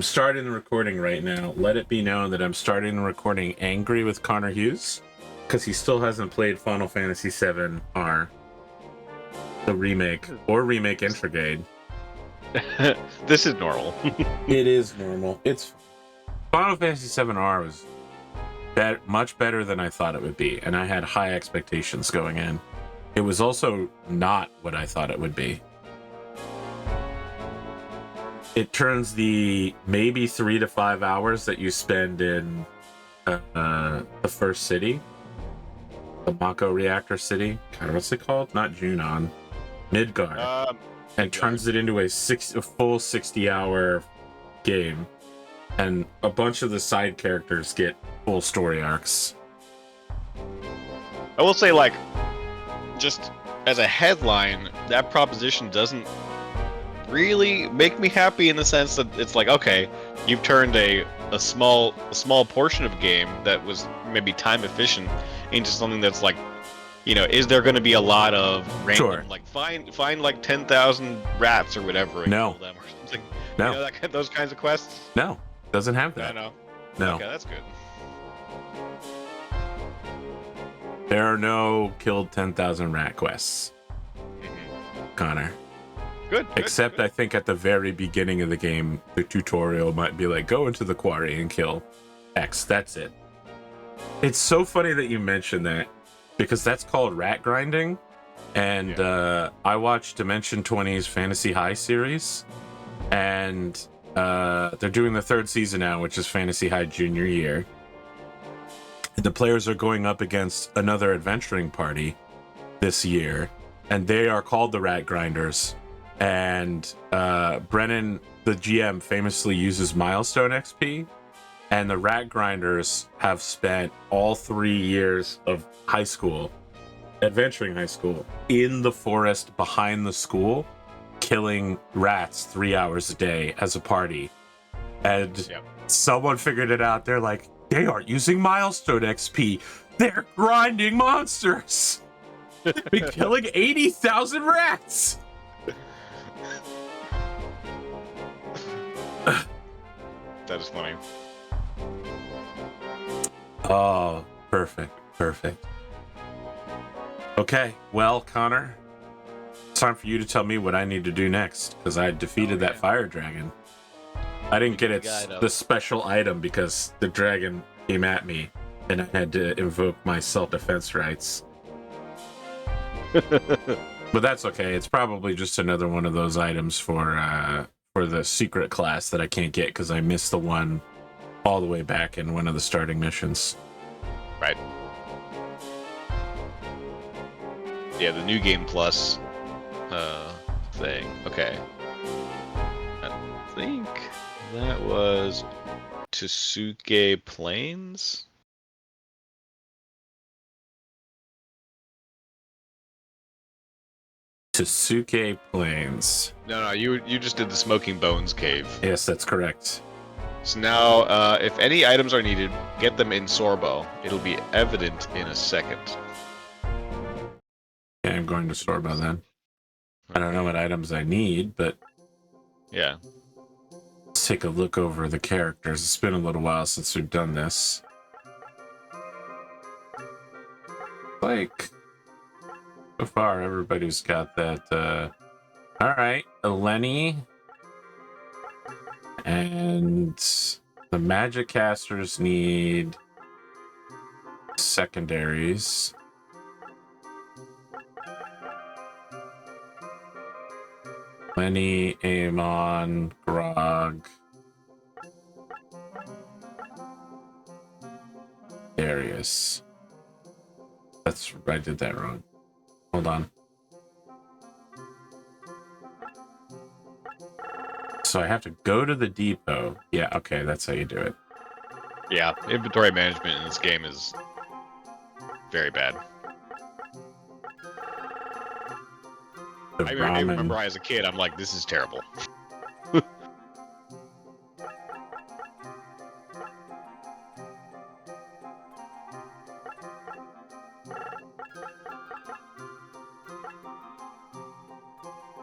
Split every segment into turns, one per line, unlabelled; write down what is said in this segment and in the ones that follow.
starting the recording right now. Let it be known that I'm starting the recording angry with ConorHughes because he still hasn't played Final Fantasy VII R, the remake, or remake Intrigade.
This is normal.
It is normal. It's Final Fantasy VII R was much better than I thought it would be, and I had high expectations going in. It was also not what I thought it would be. It turns the maybe 3 to 5 hours that you spend in the first city, the Mako reactor city. God, what's it called? Not Junon, Midgar, and turns it into a full 60-hour game. And a bunch of the side characters get full story arcs.
I will say, like, just as a headline, that proposition doesn't really make me happy in the sense that it's like, okay, you've turned a small portion of a game that was maybe time efficient into something that's like, you know, is there going to be a lot of random, like find like 10,000 rats or whatever and kill them or something?
No.
You know, those kinds of quests?
No, doesn't have that.
No.
No.
Okay, that's good.
There are no killed 10,000 rat quests, Connor.
Good.
Except
good.
I think at the very beginning of the game, the tutorial might be like, go into the quarry and kill X. That's it. It's so funny that you mentioned that, because that's called rat grinding. And I watched Dimension 20's Fantasy High series, and they're doing the 3rd season now, which is Fantasy High Junior Year. The players are going up against another adventuring party this year, and they are called the Rat Grinders. And Brennan, the GM, famously uses milestone XP, and the Rat Grinders have spent all 3 years of high school, adventuring high school, in the forest behind the school, killing rats 3 hours a day as a party. And someone figured it out. They're like, they aren't using milestone XP. They're grinding monsters. They've been killing 80,000 rats.
That is funny.
Oh, perfect. Okay, well, Connor, it's time for you to tell me what I need to do next, because I defeated that fire dragon. I didn't get the special item because the dragon came at me, and I had to invoke my self-defense rights. But that's okay. It's probably just another one of those items for the secret class that I can't get because I missed the one all the way back in one of the starting missions.
Right. Yeah, the New Game Plus thing. Okay. I think that was Tsuke Plains?
Tsuke Plains.
No, you just did the Smoking Bones cave.
Yes, that's correct.
So now, if any items are needed, get them in Sorbo. It'll be evident in a second.
Yeah, I'm going to Sorbo then. I don't know what items I need, but
yeah.
Let's take a look over the characters. It's been a little while since we've done this. Like, so far, everybody's got that. All right, Eleni and the magic casters need secondaries. Lenny, Amon, Grog, Darius. I did that wrong. Hold on. So I have to go to the depot. Yeah, okay, that's how you do it.
Yeah, inventory management in this game is very bad. I remember as a kid, I'm like, this is terrible.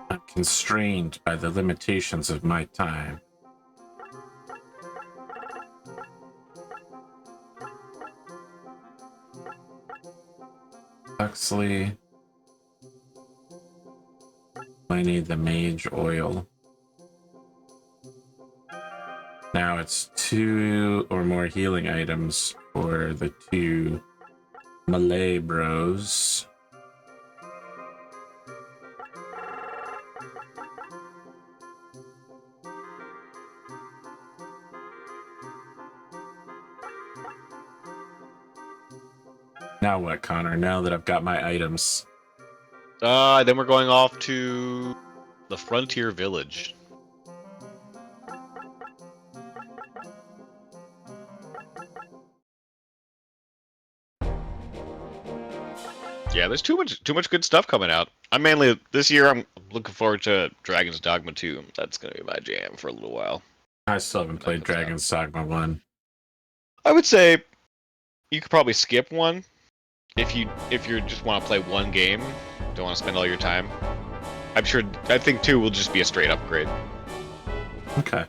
I'm constrained by the limitations of my time. Huxley. I need the mage oil. Now it's 2 or more healing items for the 2 Malay bros. Now what, Connor? Now that I've got my items.
Then we're going off to the Frontier Village. Yeah, there's too much good stuff coming out. I'm mainly this year. I'm looking forward to Dragon's Dogma 2. That's gonna be my jam for a little while.
I still haven't played Dragon's Dogma 1.
I would say you could probably skip 1 if you just want to play one game, don't want to spend all your time. I think 2 will just be a straight upgrade.
Okay.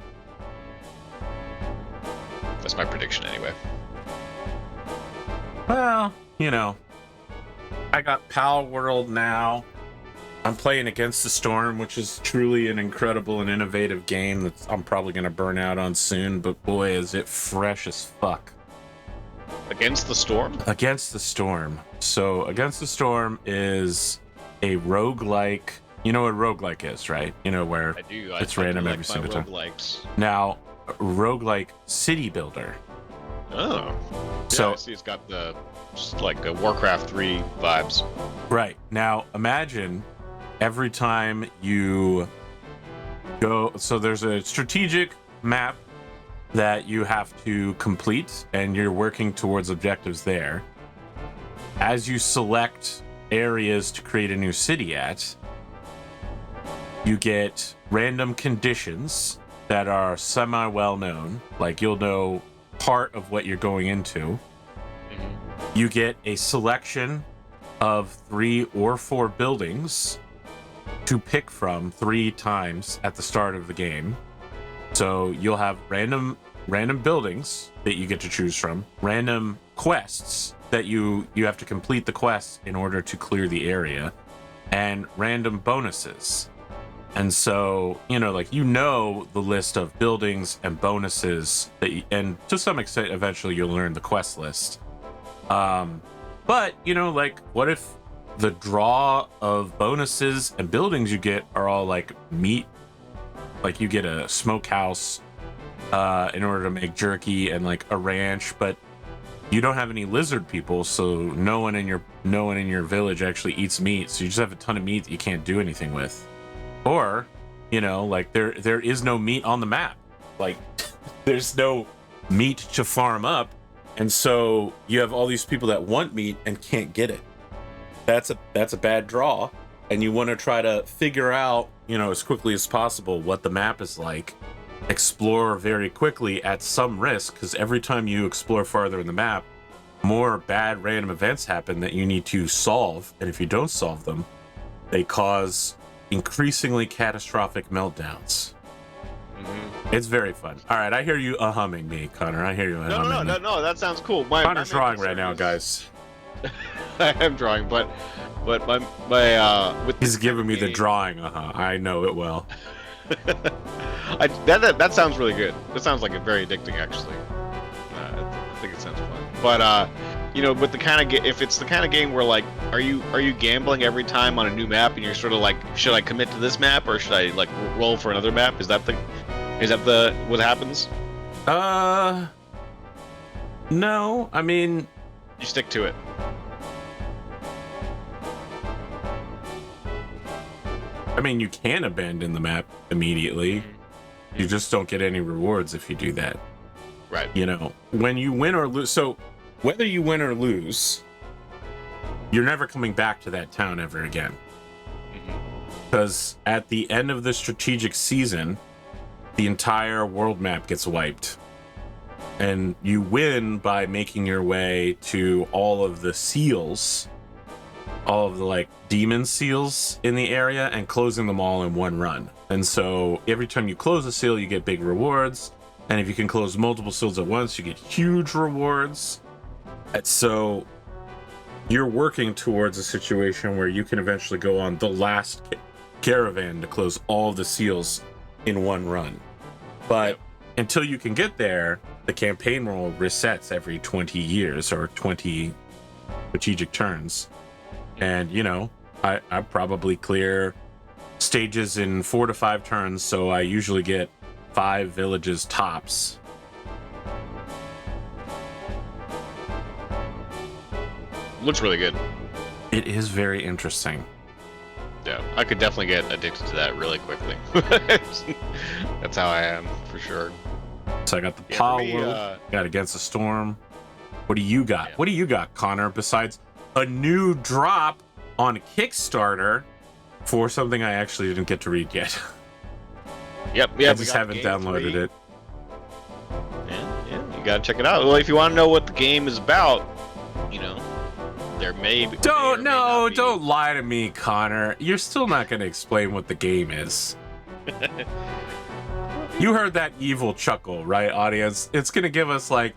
That's my prediction anyway.
Well, I got Pal World now. I'm playing Against the Storm, which is truly an incredible and innovative game that I'm probably going to burn out on soon, but boy, is it fresh as fuck.
Against the Storm?
Against the Storm. So, Against the Storm is a roguelike. You know what roguelike is, right? Where
I do.
It's random every single time. Now, roguelike city builder.
Oh.
So,
yeah, I see it's got just like a Warcraft 3 vibes.
Right. Now, imagine every time you go. So, there's a strategic map that you have to complete, and you're working towards objectives there. As you select areas to create a new city at, you get random conditions that are semi-well known, like you'll know part of what you're going into. You get a selection of 3 or 4 buildings to pick from 3 times at the start of the game. So you'll have random buildings that you get to choose from, random quests that you have to complete the quests in order to clear the area, and random bonuses. And so, the list of buildings and bonuses and to some extent, eventually you'll learn the quest list. But, what if the draw of bonuses and buildings you get are all like meat? Like you get a smokehouse in order to make jerky, and like a ranch, but you don't have any lizard people, so no one in your village actually eats meat, so you just have a ton of meat that you can't do anything with. Or, there is no meat on the map. Like, there's no meat to farm up, and so you have all these people that want meat and can't get it. That's a bad draw, and you want to try to figure out, as quickly as possible what the map is like. Explore very quickly at some risk, because every time you explore farther in the map, more bad random events happen that you need to solve, and if you don't solve them, they cause increasingly catastrophic meltdowns. Mm-hmm. It's very fun. All right, I hear you humming me, Connor. I hear you humming me.
No, that sounds cool.
Connor's drawing right now, guys.
I am drawing, but my with
he's giving me the drawing. I know it well.
That sounds really good. That sounds like very addicting, actually. I think it sounds fun. But with the kind of if it's the kind of game where like, are you gambling every time on a new map, and you're sort of like, should I commit to this map or should I like roll for another map? Is that what happens?
No. I mean,
you stick to it.
I mean, you can abandon the map immediately. You just don't get any rewards if you do that.
Right.
When you win or lose. So, whether you win or lose, you're never coming back to that town ever again. Because at the end of the strategic season, the entire world map gets wiped. And you win by making your way to all of the seals, all of the demon seals in the area, and closing them all in one run. And so every time you close a seal, you get big rewards, and if you can close multiple seals at once, you get huge rewards. And so you're working towards a situation where you can eventually go on the last caravan to close all the seals in one run. But until you can get there, the campaign roll resets every 20 years or 20 strategic turns. And, you know, I probably clear stages in 4 to 5 turns, so I usually get 5 villages tops.
Looks really good.
It is very interesting.
Yeah, I could definitely get addicted to that really quickly. That's how I am, for sure.
So I got the power, got Against the Storm. What do you got? Yeah. What do you got, Connor, besides a new drop on Kickstarter for something I actually didn't get to read yet?
Yep.
I just haven't downloaded it.
Yeah, you gotta check it out. Well, if you want to know what the game is about, you know, there may be...
Don't lie to me, Connor. You're still not gonna explain what the game is. You heard that evil chuckle, right, audience? It's gonna give us like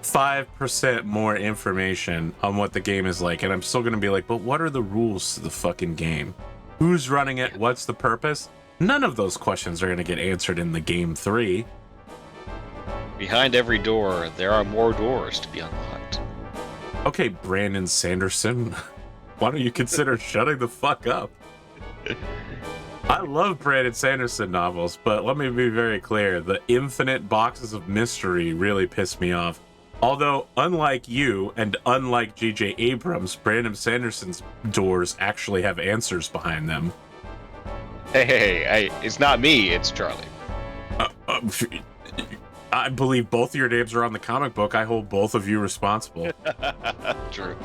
5% more information on what the game is like, and I'm still gonna be like, but what are the rules to the fucking game? Who's running it? What's the purpose? None of those questions are gonna get answered in the game 3.
Behind every door, there are more doors to be unlocked.
Okay, Brandon Sanderson, why don't you consider shutting the fuck up? I love Brandon Sanderson novels, but let me be very clear. The infinite boxes of mystery really piss me off. Although, unlike you, and unlike J.J. Abrams, Brandon Sanderson's doors actually have answers behind them.
Hey, it's not me, it's Charlie.
I believe both of your names are on the comic book. I hold both of you responsible.
True.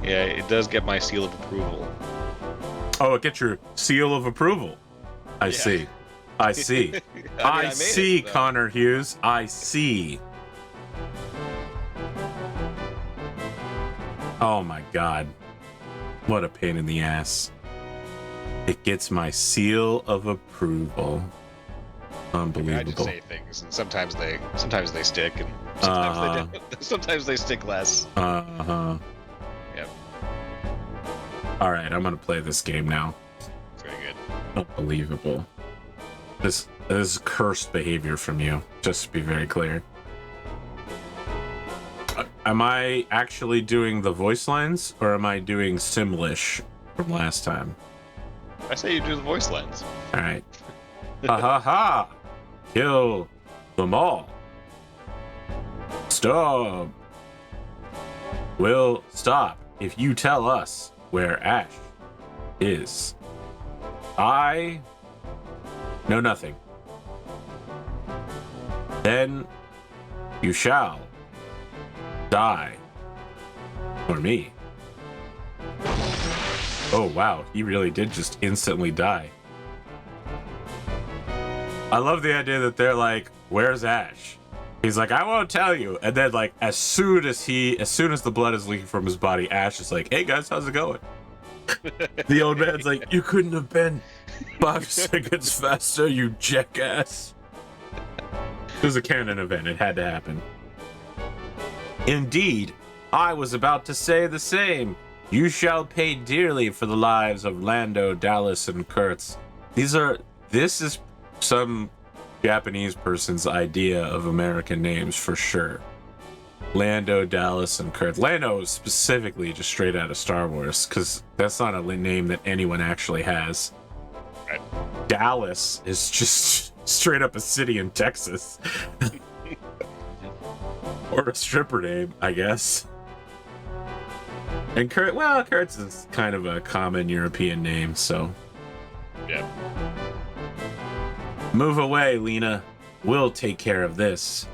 Yeah, it does get my seal of approval.
Oh, it gets your seal of approval. I see. I see, ConorHughes. I see. Oh my god. What a pain in the ass. It gets my seal of approval. Unbelievable.
I just say things, and sometimes they stick, and sometimes they don't. Sometimes they stick less.
Yep. All right, I'm gonna play this game now.
It's very good.
Unbelievable. This is cursed behavior from you. Just to be very clear. Am I actually doing the voice lines, or am I doing Simlish from last time?
I say you do the voice lines.
All right. Ha ha ha! Kill them all. Stop. We'll stop if you tell us where Ash is. I know nothing. Then you shall die for me. Oh wow, he really did just instantly die. I love the idea that they're like, where's Ash? He's like, I won't tell you. And then like, as soon as the blood is leaking from his body, Ash is like, hey guys, how's it going? The old man's like, you couldn't have been 5 seconds faster, you jackass. It was a canon event. It had to happen. Indeed, I was about to say the same. You shall pay dearly for the lives of Lando, Dallas, and Kurtz. This is some Japanese person's idea of American names for sure. Lando, Dallas, and Kurtz. Lando is specifically just straight out of Star Wars, because that's not a name that anyone actually has.
Right.
Dallas is just straight up a city in Texas. Or a stripper name, I guess. And Kurtz is kind of a common European name, so.
Yeah.
Move away, Lena. We'll take care of this.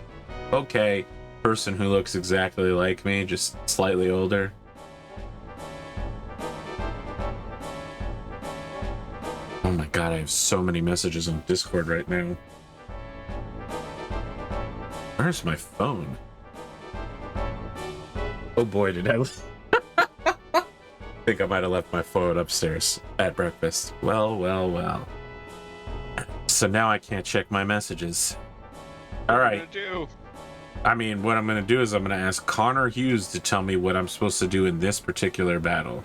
Okay. Person who looks exactly like me, just slightly older. Oh my god, I have so many messages on Discord right now. Where's my phone? Oh boy, did I... I think I might have left my phone upstairs at breakfast. Well. So now I can't check my messages. All right. I mean, what I'm going to do is I'm going to ask ConorHughes to tell me what I'm supposed to do in this particular battle.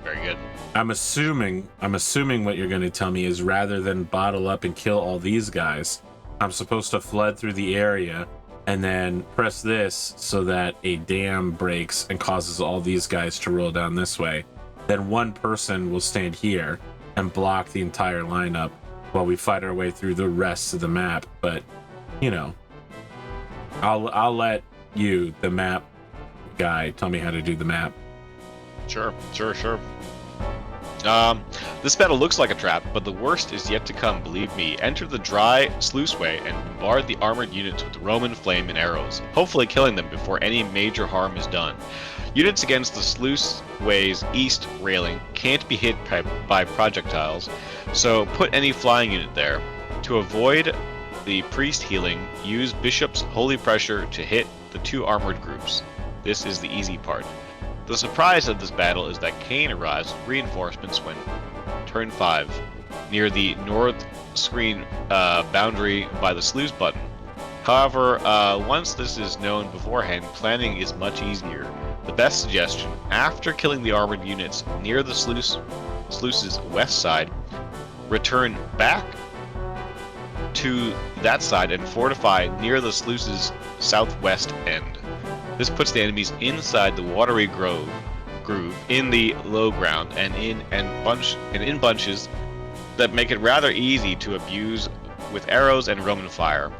Very good.
I'm assuming what you're going to tell me is rather than bottle up and kill all these guys, I'm supposed to flood through the area and then press this so that a dam breaks and causes all these guys to roll down this way. Then one person will stand here and block the entire lineup while we fight our way through the rest of the map. But, you know, I'll let you, the map guy, tell me how to do the map.
Sure. This battle looks like a trap, but the worst is yet to come, believe me. Enter the dry sluiceway and bombard the armored units with Roman flame and arrows, hopefully killing them before any major harm is done. Units against the sluiceway's east railing can't be hit by projectiles, so put any flying unit there. To avoid the priest healing, use Bishop's holy pressure to hit the two armored groups. This is the easy part. The surprise of this battle is that Kane arrives with reinforcements when turn 5, near the north screen boundary by the sluice button. However, once this is known beforehand, planning is much easier. The best suggestion, after killing the armored units near the sluice's west side, return back to that side and fortify near the sluice's southwest end. This puts the enemies inside the watery groove in the low ground and in bunches that make it rather easy to abuse with arrows and Roman fire.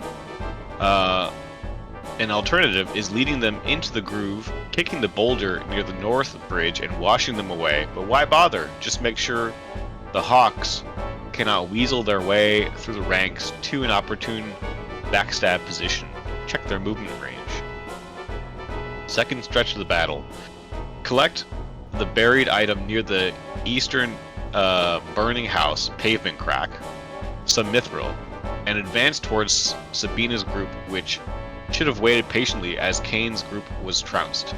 An alternative is leading them into the groove, kicking the boulder near the north bridge and washing them away. But why bother? Just make sure the Hawks cannot weasel their way through the ranks to an opportune backstab position. Check their movement range. Second stretch of the battle. Collect the buried item near the eastern burning house pavement crack, some mithril, and advance towards Sabina's group, which should have waited patiently as Kane's group was trounced.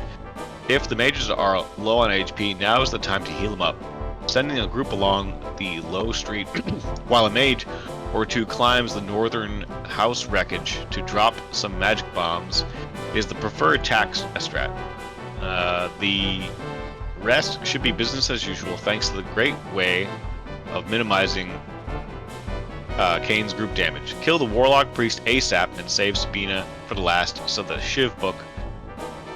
If the mages are low on HP, now is the time to heal them up. Sending a group along the low street while a mage or two climbs the northern house wreckage to drop some magic bombs is the preferred tack strat. The rest should be business as usual thanks to the great way of minimizing Kane's group damage. Kill the Warlock Priest ASAP and save Sabina for the last so the Shiv book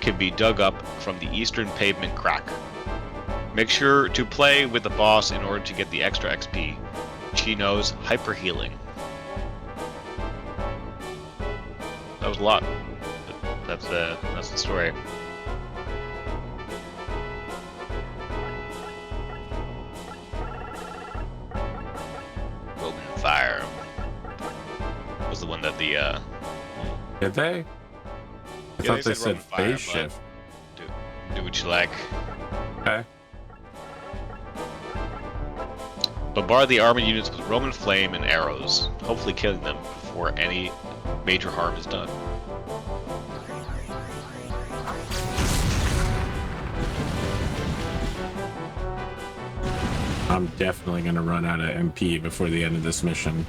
can be dug up from the eastern pavement crack. Make sure to play with the boss in order to get the extra XP. She knows hyper healing. That was a lot. That's the story. Roman fire was the one that the
Did they? I thought they said phase shift.
Do what you like.
Okay.
Bombard the armored units with Roman flame and arrows, hopefully killing them before any major harm is done.
I'm definitely going to run out of MP before the end of this mission.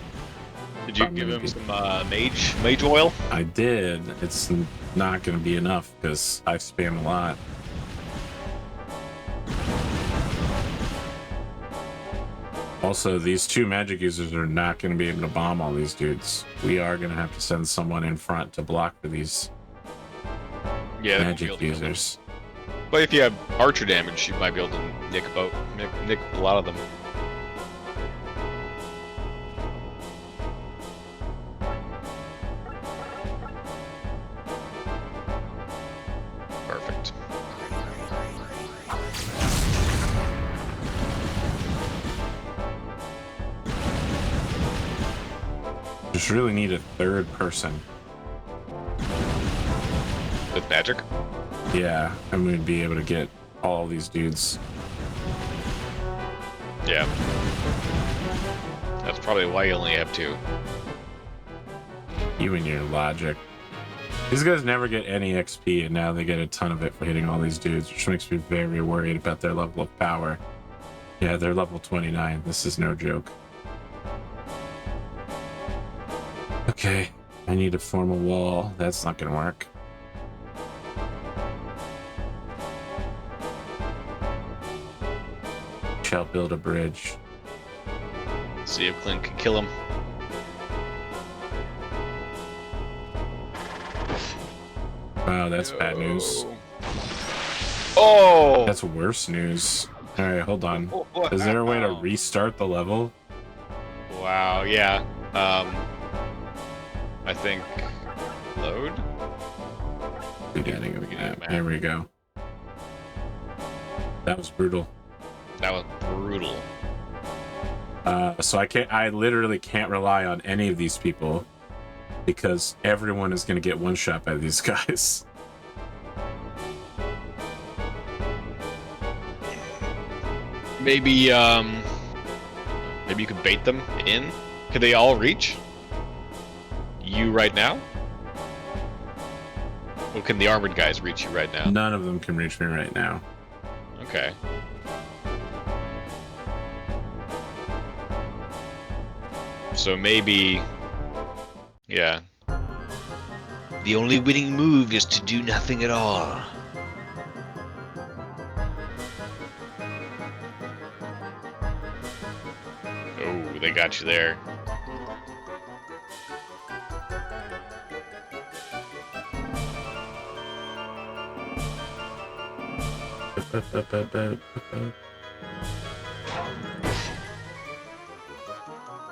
Did you give him some mage oil?
I did. It's not going to be enough because I spam a lot. Also, these two magic users are not going to be able to bomb all these dudes. We are going to have to send someone in front to block for these magic users.
But if you have archer damage, you might be able to nick a lot of them. Perfect.
Just really need a third person.
With magic?
Yeah, I'm going to be able to get all these dudes.
Yeah. That's probably why you only have 2.
You and your logic. These guys never get any XP, and now they get a ton of it for hitting all these dudes, which makes me very worried about their level of power. Yeah, they're level 29. This is no joke. Okay, I need to form a wall. That's not going to work. shall build a bridge.
See if Clint can kill him.
Wow, that's bad news.
Oh!
That's worse news. All right, hold on. Is there a way to restart the level?
Wow, yeah. I think load.
Beginning of the map. Here we go. That was brutal.
That was brutal.
So I literally can't rely on any of these people because everyone is going to get one shot by these guys.
Maybe maybe you could bait them in. Could they all reach you right now? Or can the armored guys reach you right now?
None of them can reach me right now.
Okay. So maybe, yeah. The only winning move is to do nothing at all. Oh, they got you there.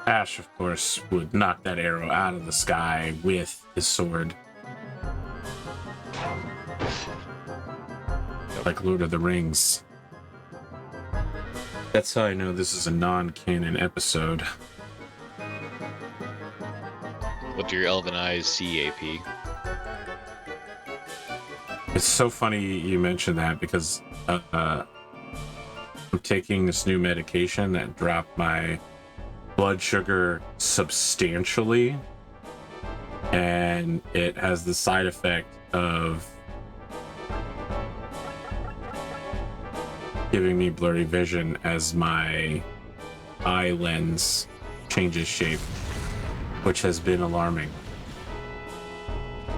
Ash, of course, would knock that arrow out of the sky with his sword. Like Lord of the Rings. That's how I know this is a non-canon episode.
What do your elven eyes see, AP?
It's so funny you mentioned that because I'm taking this new medication that dropped my blood sugar substantially, and it has the side effect of giving me blurry vision as my eye lens changes shape, which has been alarming.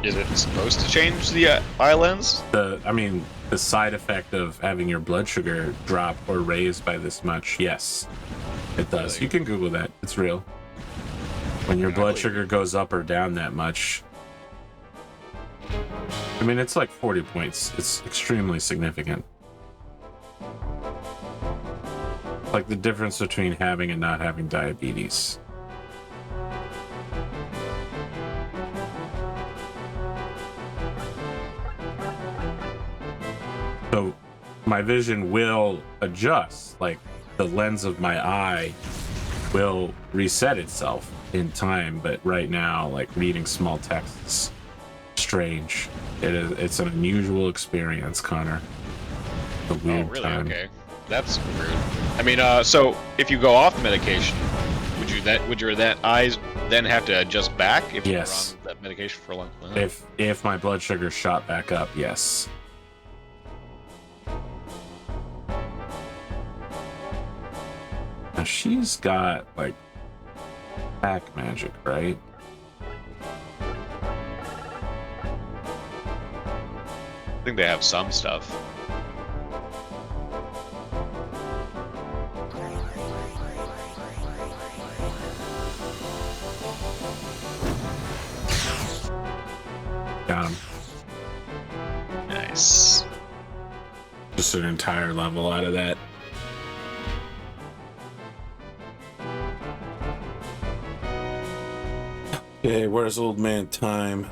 Is it supposed to change the eye lens?
The side effect of having your blood sugar drop or raise by this much, yes, it does. You can Google that. It's real. When your blood sugar goes up or down that much, I mean, it's like 40 points. It's extremely significant. Like the difference between having and not having diabetes. So my vision will adjust, like the lens of my eye will reset itself in time, but right now, like reading small text is strange. It's an unusual experience, Connor. A weird
really?
time.
Okay. That's weird. I mean, so if you go off the medication, would your eyes then have to adjust back if you were on that medication for a long time?
If my blood sugar shot back up, yes. Now she's got like pack magic, right?
I think they have some stuff.
Got him.
Nice.
Just an entire level out of that. Okay, where's old man Time?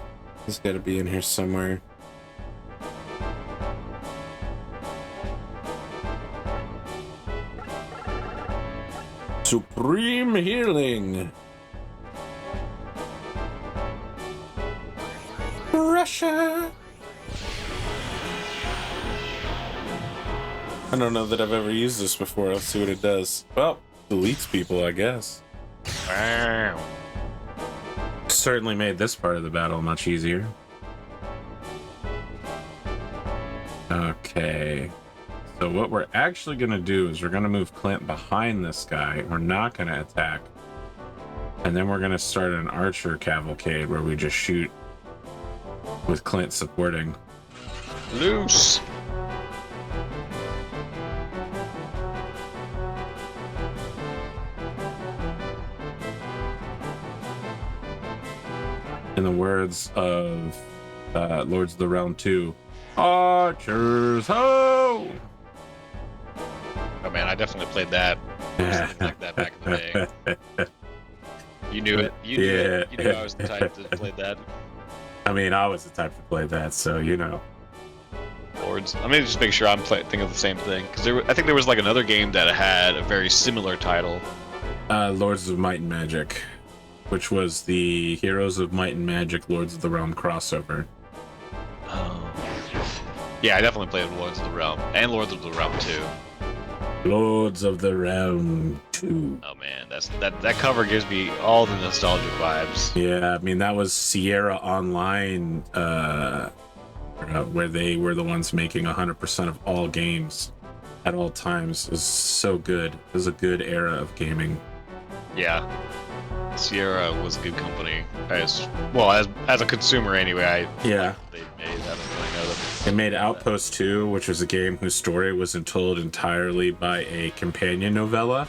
He's got to be in here somewhere. Supreme healing. Russia. I don't know that I've ever used this before. Let's see what it does. Well, deletes people, I guess.
Wow.
Certainly made this part of the battle much easier. Okay. So what we're actually going to do is we're going to move Clint behind this guy. We're not going to attack. And then we're going to start an archer cavalcade where we just shoot with Clint supporting.
Loose.
In the words of Lords of the Realm 2, Archers ho!
Oh man, I definitely played that. Or something like that back in the day. You knew it. You knew it. You knew I was the type that played that.
I mean, I was the type to play that, so you know.
Lords. Let me just make sure I'm thinking of the same thing, because I think there was like another game that had a very similar title.
Lords of Might and Magic, which was the Heroes of Might and Magic Lords of the Realm crossover.
Oh. Yeah, I definitely played Lords of the Realm and Lords of the Realm 2.
Lords of the Realm 2.
Oh man, that cover gives me all the nostalgic vibes.
Yeah, I mean that was Sierra Online, where they were the ones making 100% of all games at all times. It was so good. It was a good era of gaming.
Yeah, Sierra was a good company as well as a consumer anyway.
Yeah.
They made. I don't really know that.
They made Outpost 2, which was a game whose story was told entirely by a companion novella,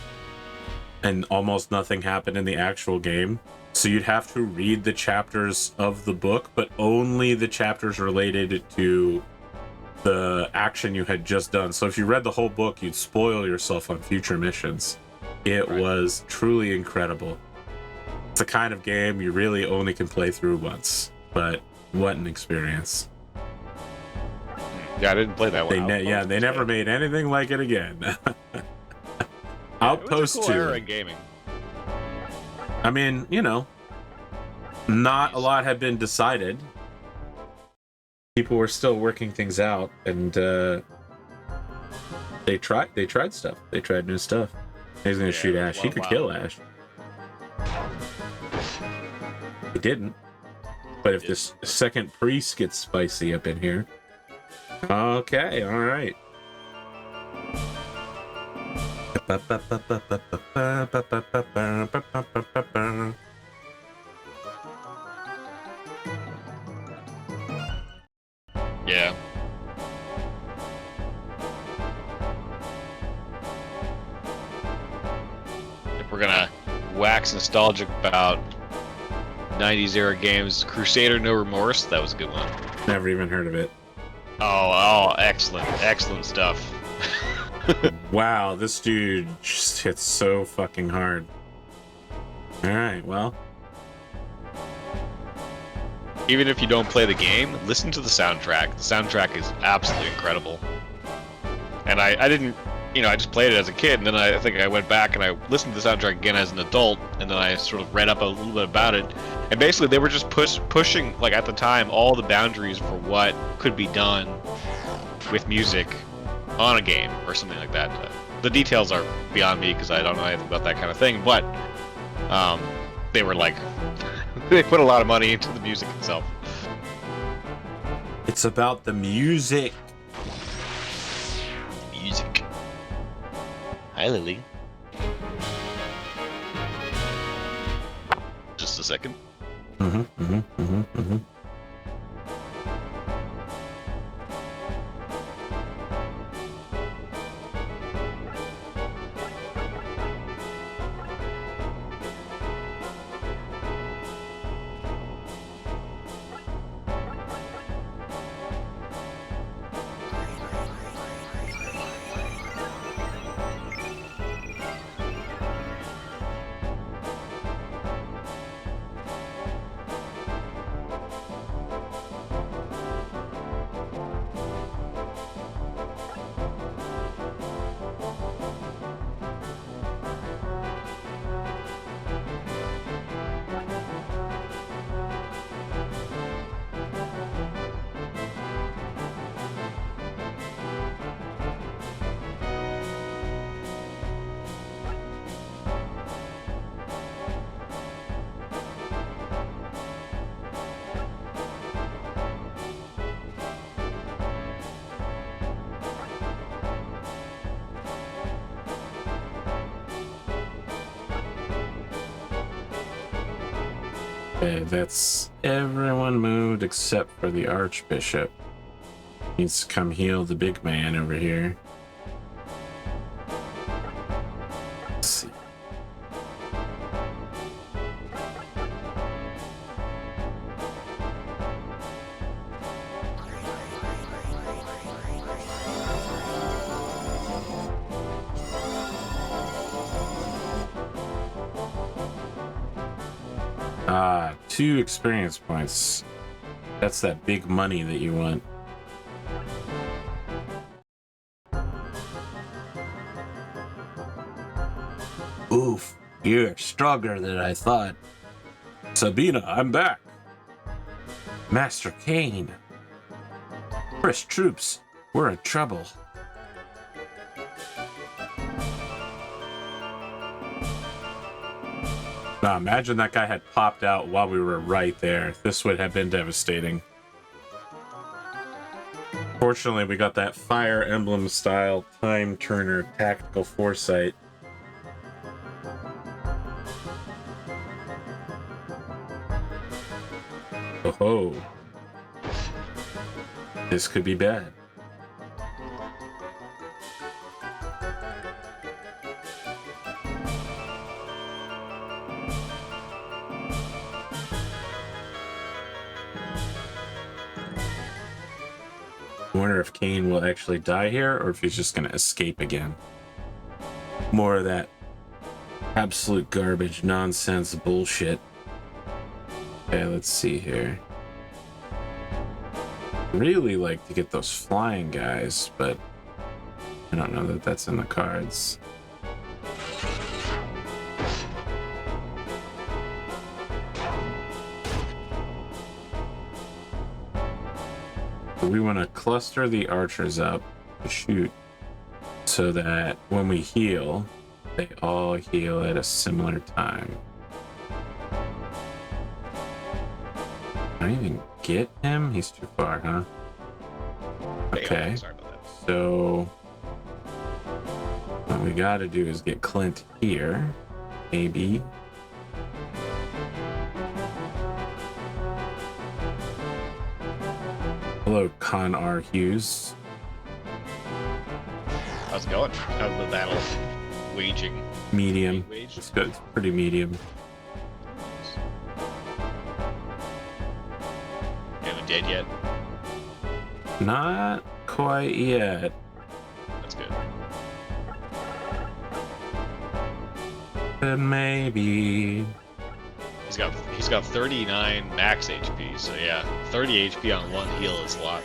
and almost nothing happened in the actual game. So you'd have to read the chapters of the book, but only the chapters related to the action you had just done. So if you read the whole book, you'd spoil yourself on future missions. It was truly incredible. It's a kind of game you really only can play through once, but what an experience.
Yeah, I didn't play that one.
They never made anything like it again. Outpost
it was a cool
2.
era in gaming.
I mean, you know, not a lot had been decided. People were still working things out, and they tried stuff. They tried new stuff. He's gonna shoot Ash. He could kill Ash. He didn't. But if this second priest gets spicy up in here. Okay, all right.
Yeah. If we're gonna wax nostalgic about 90s era games, Crusader No Remorse, that was a good one.
Never even heard of it.
Oh, excellent stuff.
Wow, this dude just hits so fucking hard. Alright, well.
Even if you don't play the game, listen to the soundtrack. The soundtrack is absolutely incredible. And I didn't, I just played it as a kid, and then I think I went back and I listened to the soundtrack again as an adult, and then I sort of read up a little bit about it. And basically they were just pushing, like at the time, all the boundaries for what could be done with music on a game or something like that. The details are beyond me because I don't know anything about that kind of thing, but they were like, they put a lot of money into the music itself.
It's about the music.
Music. Hi, Lily. Just a second.
Okay, that's everyone moved except for the Archbishop. Needs to come heal the big man over here. Let's see. Ah, 2 experience points. That's that big money that you want. Oof, you're stronger than I thought. Sabina, I'm back. Master Kane. Fresh troops. We're in trouble. Now, imagine that guy had popped out while we were right there. This would have been devastating. Fortunately, we got that Fire Emblem style time turner tactical foresight. Oh, this could be bad. I wonder if Kane will actually die here or if he's just going to escape again. More of that absolute garbage, nonsense bullshit. Okay, let's see here. Really like to get those flying guys, but I don't know that that's in the cards. We want to cluster the archers up to shoot so that when we heal, they all heal at a similar time. Can I even get him? He's too far, huh? Okay.
Sorry about that.
So what we gotta do is get Clint here. Maybe. Hello, ConorHughes.
How's it going? How's the battle waging?
Medium.
Waged?
It's good. It's pretty medium.
You haven't dead yet?
Not quite yet.
That's good.
But maybe.
He's got 39 max HP, so yeah, 30 HP on one heal is a lot.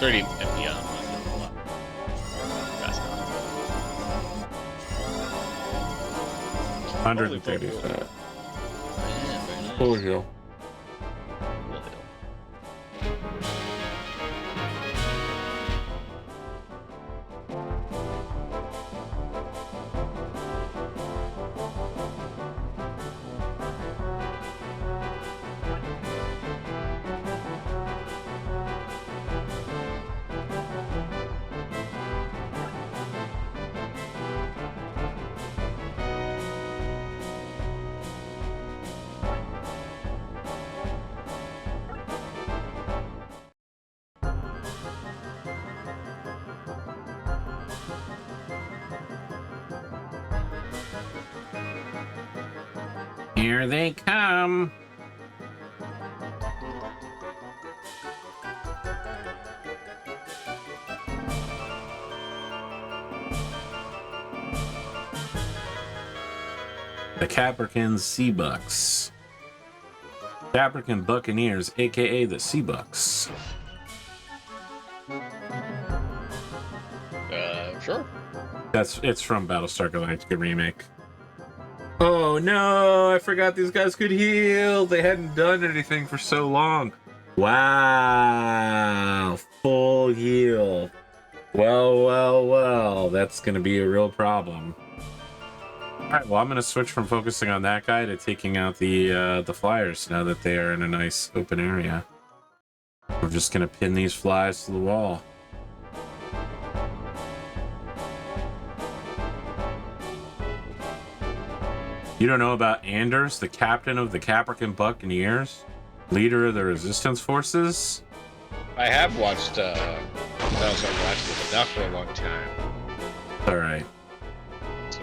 30 MP on one heal is a lot. That's not.
130.
Yeah, very nice.
Full heal.
Full heal.
Here they come. The Caprican Sea Bucks. Caprican Buccaneers, aka the Sea Bucks.
Sure.
It's from Battlestar Galactica remake. Oh no, I forgot these guys could heal. They hadn't done anything for so long. Wow, full heal. Well, that's gonna be a real problem. Alright, well I'm gonna switch from focusing on that guy to taking out the flyers now that they are in a nice open area. We're just gonna pin these flies to the wall. You don't know about Anders, the captain of the Caprican Buccaneers? Leader of the resistance forces?
I have watched Battlestar Galactica, but not for a long time.
Alright.
So.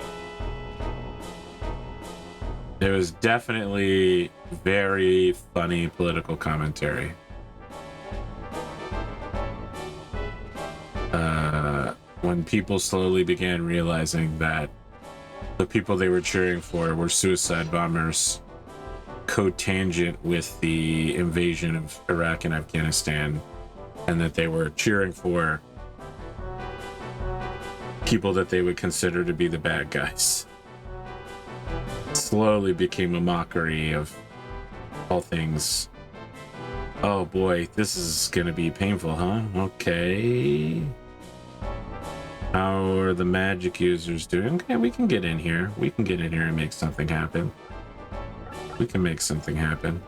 It was definitely very funny political commentary. When people slowly began realizing that the people they were cheering for were suicide bombers cotangent with the invasion of Iraq and Afghanistan, and that they were cheering for people that they would consider to be the bad guys. Slowly became a mockery of all things. Oh boy, this is gonna be painful, huh? Okay. How are the magic users doing? Okay, we can get in here. We can get in here and make something happen. We can make something happen.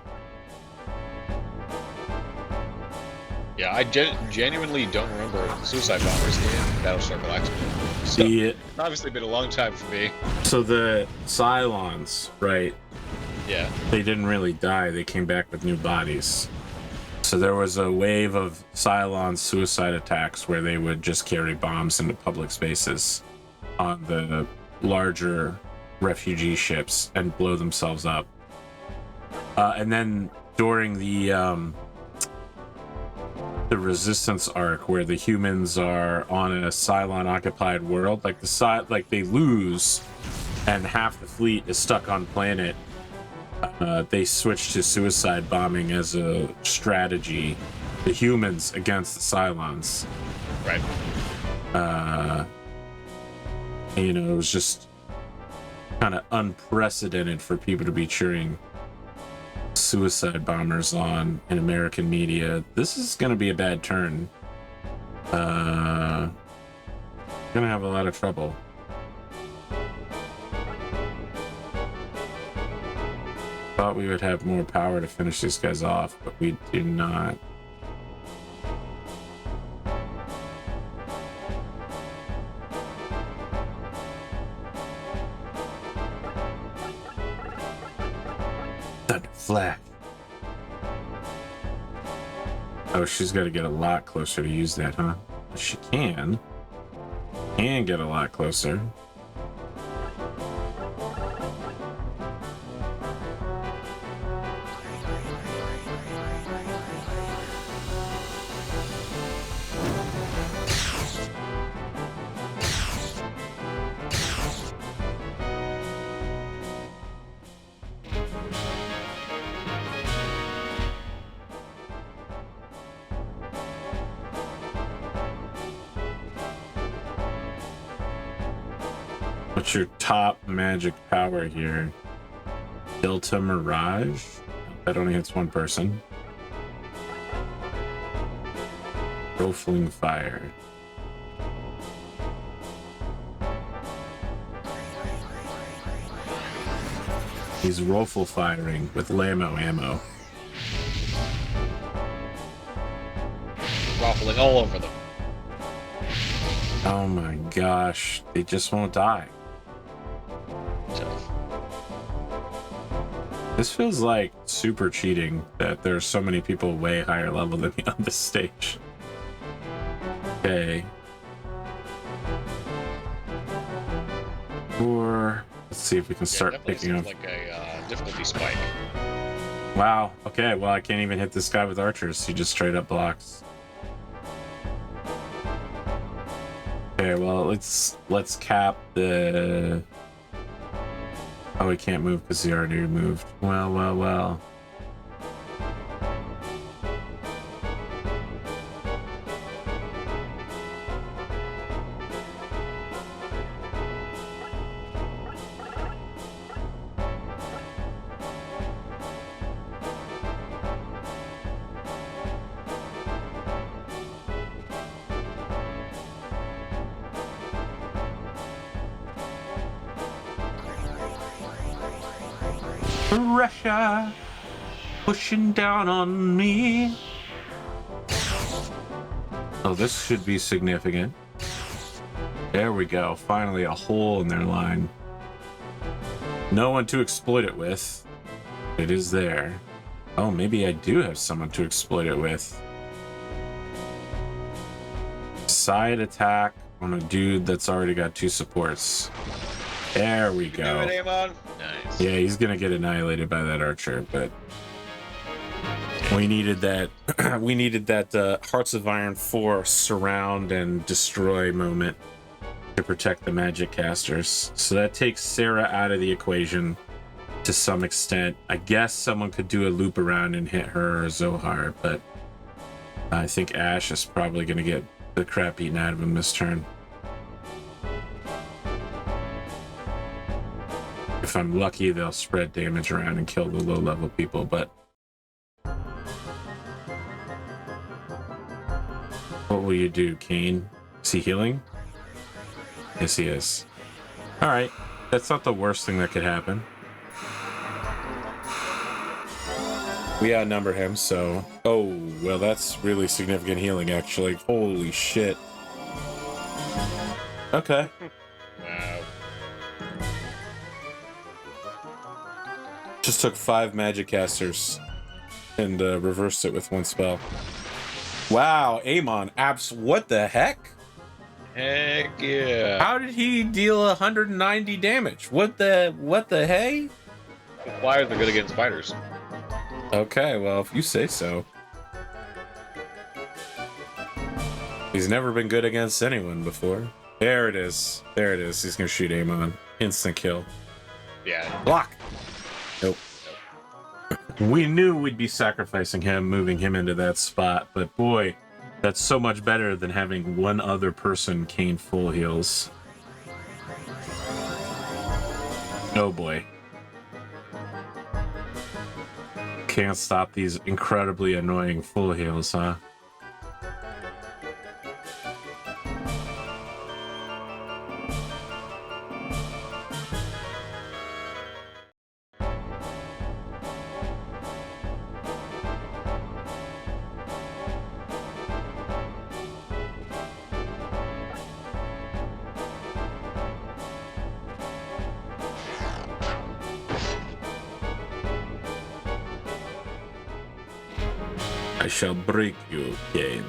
Yeah, I genuinely don't remember Suicide Bombers in Battlestar Galactica. So,
It's
obviously been a long time for me.
so the Cylons, right?
Yeah.
They didn't really die. They came back with new bodies. So there was a wave of Cylon suicide attacks where they would just carry bombs into public spaces on the larger refugee ships and blow themselves up. And then during the Resistance arc, where the humans are on a Cylon-occupied world, like they lose, and half the fleet is stuck on planet. They switched to suicide bombing as a strategy. The humans against the Cylons.
Right.
It was just kind of unprecedented for people to be cheering suicide bombers on in American media. This is going to be a bad turn. Gonna have a lot of trouble. Thought we would have more power to finish these guys off, but we do not. Thunder flag. Oh, she's got to get a lot closer to use that, huh? She can get a lot closer. What's your top magic power here? Delta Mirage? That only hits one person. Rifling Fire. He's rifle firing with Lamo ammo.
Ruffling all over them.
Oh my gosh, they just won't die.
Tough.
This feels like super cheating that there's so many people way higher level than me on this stage. Okay. Or let's see if we can start picking up.
Like a difficulty spike.
Wow. Okay. Well, I can't even hit this guy with archers. He just straight up blocks. Okay. Well, let's cap the. Oh, he can't move because he already moved. Well. Russia pushing down on me. Oh, this should be significant. There we go. Finally, a hole in their line. No one to exploit it with. It is there. Oh, maybe I do have someone to exploit it with. Side attack on a dude that's already got 2 supports. There we go.
Nice.
Yeah, he's gonna get annihilated by that archer, but we needed that. We needed that Hearts of Iron 4 surround and destroy moment to protect the magic casters. So that takes Sarah out of the equation, to some extent. I guess someone could do a loop around and hit her or Zohar, but I think Ash is probably going to get the crap eaten out of him this turn. If I'm lucky, they'll spread damage around and kill the low-level people, but what will you do, Kane? Is he healing? Yes, he is. Alright, that's not the worst thing that could happen. We outnumber him, so... Oh, well, that's really significant healing, actually. Holy shit. Okay.
Wow.
Just took 5 magic casters and reversed it with 1 spell. Wow, Amon, what the heck?
Heck yeah.
How did he deal 190 damage? What the hey?
Flyers are good against spiders.
Okay, well, if you say so. He's never been good against anyone before. There it is. There it is. He's gonna shoot Amon. Instant kill.
Yeah.
Block! Nope. We knew we'd be sacrificing him, moving him into that spot, but boy, that's so much better than having one other person Kane full heals. Oh boy. Can't stop these incredibly annoying full heals, huh? I shall break you, Kane.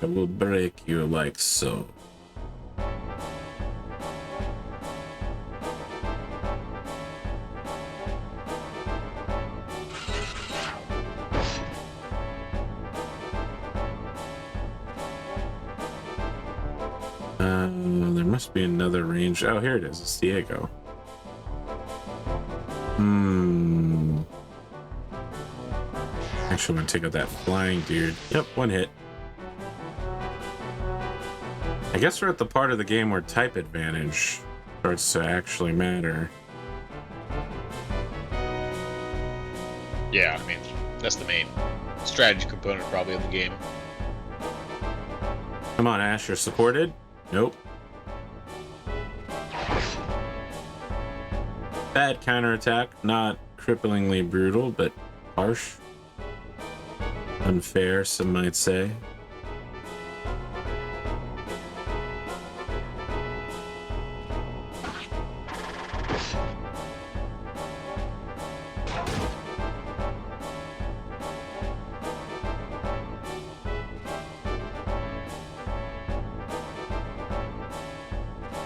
I will break you like so. There must be another range. Oh, here it is. It's Diego. Actually, I'm gonna take out that flying dude. Yep, 1 hit. I guess we're at the part of the game where type advantage starts to actually matter.
Yeah, I mean, that's the main strategy component probably of the game.
Come on, Ash, you're supported? Nope. Bad counterattack, not cripplingly brutal, but harsh. Unfair, some might say.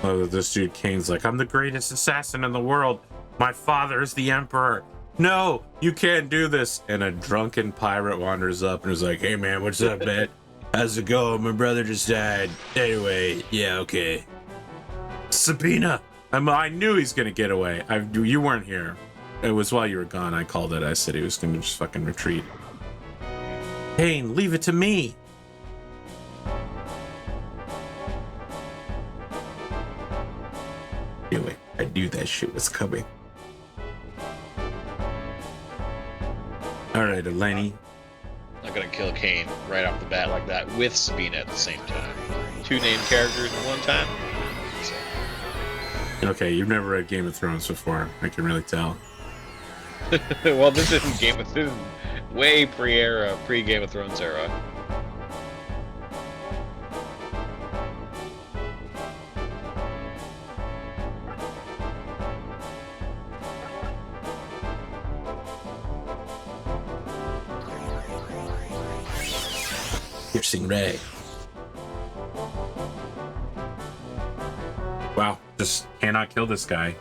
Oh, this dude Kane's like, I'm the greatest assassin in the world. My father is the emperor. No, you can't do this. And a drunken pirate wanders up and is like, hey man, what's up, man? How's it going? My brother just died. Anyway, yeah, okay. Sabina, I knew he's gonna get away. You weren't here. It was while you were gone. I called it. I said he was gonna just fucking retreat. Kane, leave it to me. Anyway, I knew that shit was coming. Alright, Eleni.
I'm gonna kill Kane right off the bat like that with Sabina at the same time. 2 named characters at one time.
Okay, you've never read Game of Thrones before. I can really tell.
Well, this is way pre-Game of Thrones era.
Piercing ray. Wow, just cannot kill this guy.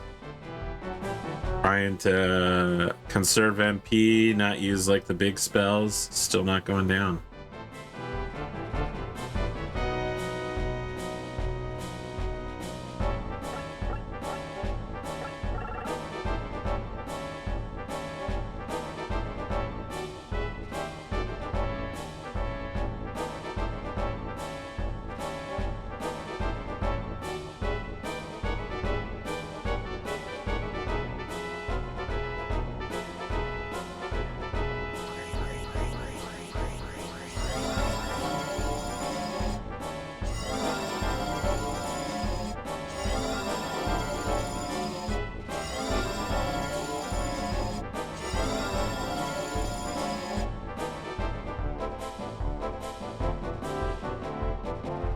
Trying to conserve MP, not use like the big spells, still not going down.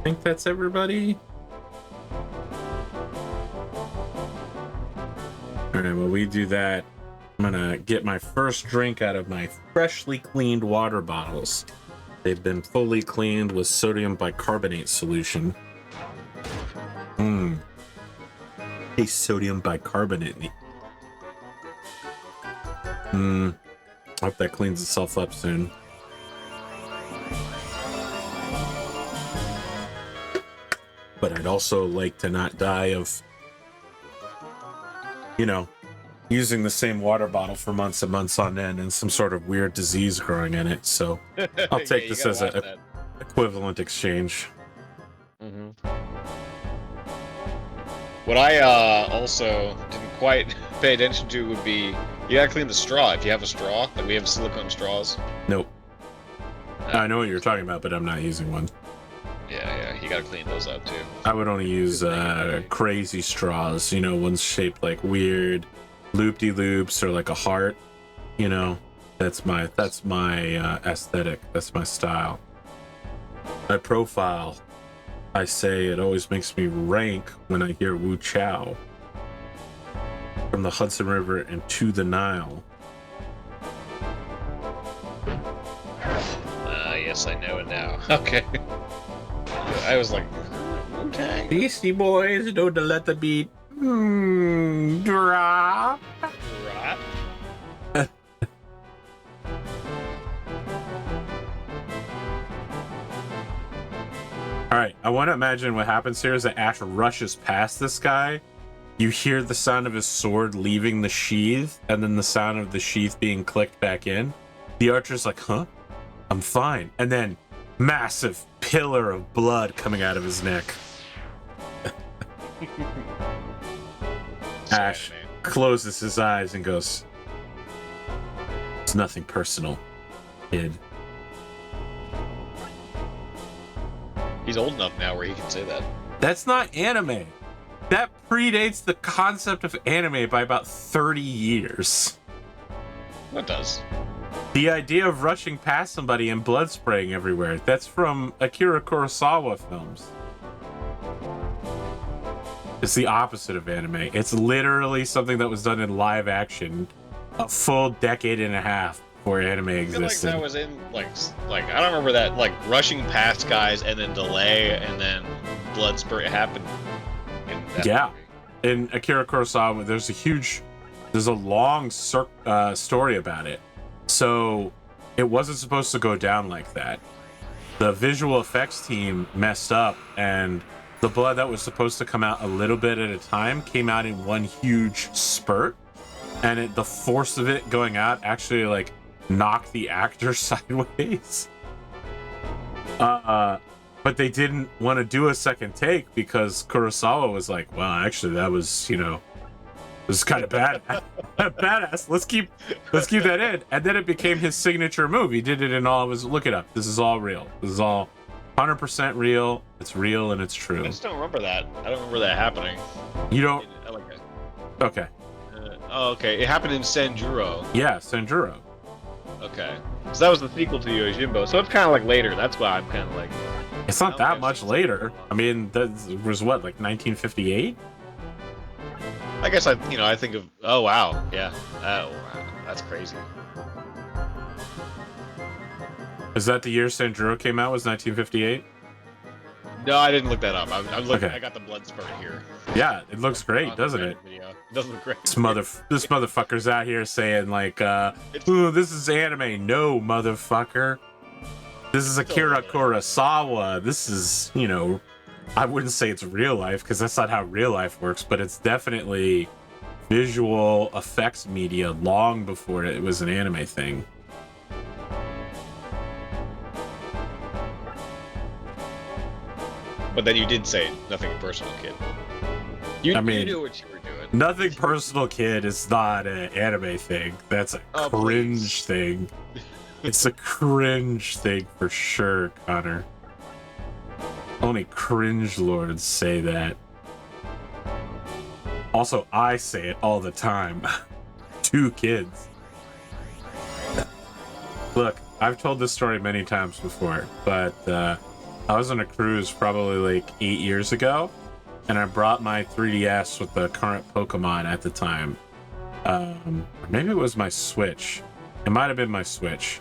think that's everybody. All right, well, we do that. I'm gonna get my first drink out of my freshly cleaned water bottles. They've been fully cleaned with sodium bicarbonate solution. Hey, sodium bicarbonate. I hope that cleans itself up soon. But I'd also like to not die of, you know, using the same water bottle for months and months on end and some sort of weird disease growing in it. So I'll take this as an equivalent exchange.
What I also didn't quite pay attention to would be you gotta clean the straw. If you have a straw, like we have silicone straws.
Nope. I know what you're talking about, but I'm not using one.
Yeah, you gotta clean those up too.
I would only use crazy straws, you know, ones shaped like weird loop-de-loops or like a heart, you know. That's my aesthetic. That's my style. My profile. I say it always makes me rank when I hear Wu Chow. From the Hudson River and to the Nile.
Yes, I know it now. Okay. I was like, okay.
Beastie Boys, don't let the beat drop. All right, I want to imagine what happens here is that Ash rushes past this guy. You hear the sound of his sword leaving the sheath, and then the sound of the sheath being clicked back in. The archer's like, huh? I'm fine. And then massive pillar of blood coming out of his neck. Ash closes his eyes and goes, it's nothing personal, kid.
He's old enough now where he can say that.
That's not anime. That predates the concept of anime by about 30 years.
What does?
The idea of rushing past somebody and blood spraying everywhere. That's from Akira Kurosawa films. It's the opposite of anime. It's literally something that was done in live action a full decade and a half before anime existed.
I feel like that was in like I don't remember that, like rushing past guys and then delay and then blood spurt happened.
Yeah, in Akira Kurosawa, there's a long story about it. So it wasn't supposed to go down like that. The visual effects team messed up, and the blood that was supposed to come out a little bit at a time came out in one huge spurt, and the force of it going out actually like knocked the actor sideways. But they didn't want to do a second take because Kurosawa was like, well, actually that was, you know, it was kind of badass. Let's keep that in. And then it became his signature move. He did it in all of his, look it up. This is all real. This is all 100% real. It's real and it's true.
I just don't remember that. I don't remember that happening.
You don't?
I like it.
Okay.
Okay. It happened in Sanjuro.
Yeah, Sanjuro.
Okay. So that was the sequel to Yojimbo. So it's kind of like later. That's why I'm kind of like...
It's not that much later. I mean, that was what, like 1958?
I guess I think of, oh wow, yeah, wow. That's crazy.
Is that the year Sanjuro came out? Was 1958?
No, I didn't look that up. I'm looking.
Okay.
I got the blood spurt here.
Yeah, it looks great, doesn't it?
Video. It does look great.
This motherfucker's out here saying like, "Ooh, this is anime." No, motherfucker. This is Akira Kurosawa. This is, you know, I wouldn't say it's real life because that's not how real life works, but it's definitely visual effects media long before it was an anime thing.
But then you did say nothing personal, kid. You knew what you were doing.
Nothing personal, kid, is not an anime thing. That's a cringe thing. It's a cringe thing for sure, Connor. Only cringe lords say that. Also, I say it all the time. 2 kids. Look, I've told this story many times before, but I was on a cruise probably like 8 years ago, and I brought my 3DS with the current Pokemon at the time. Maybe it was my Switch. It might have been my Switch.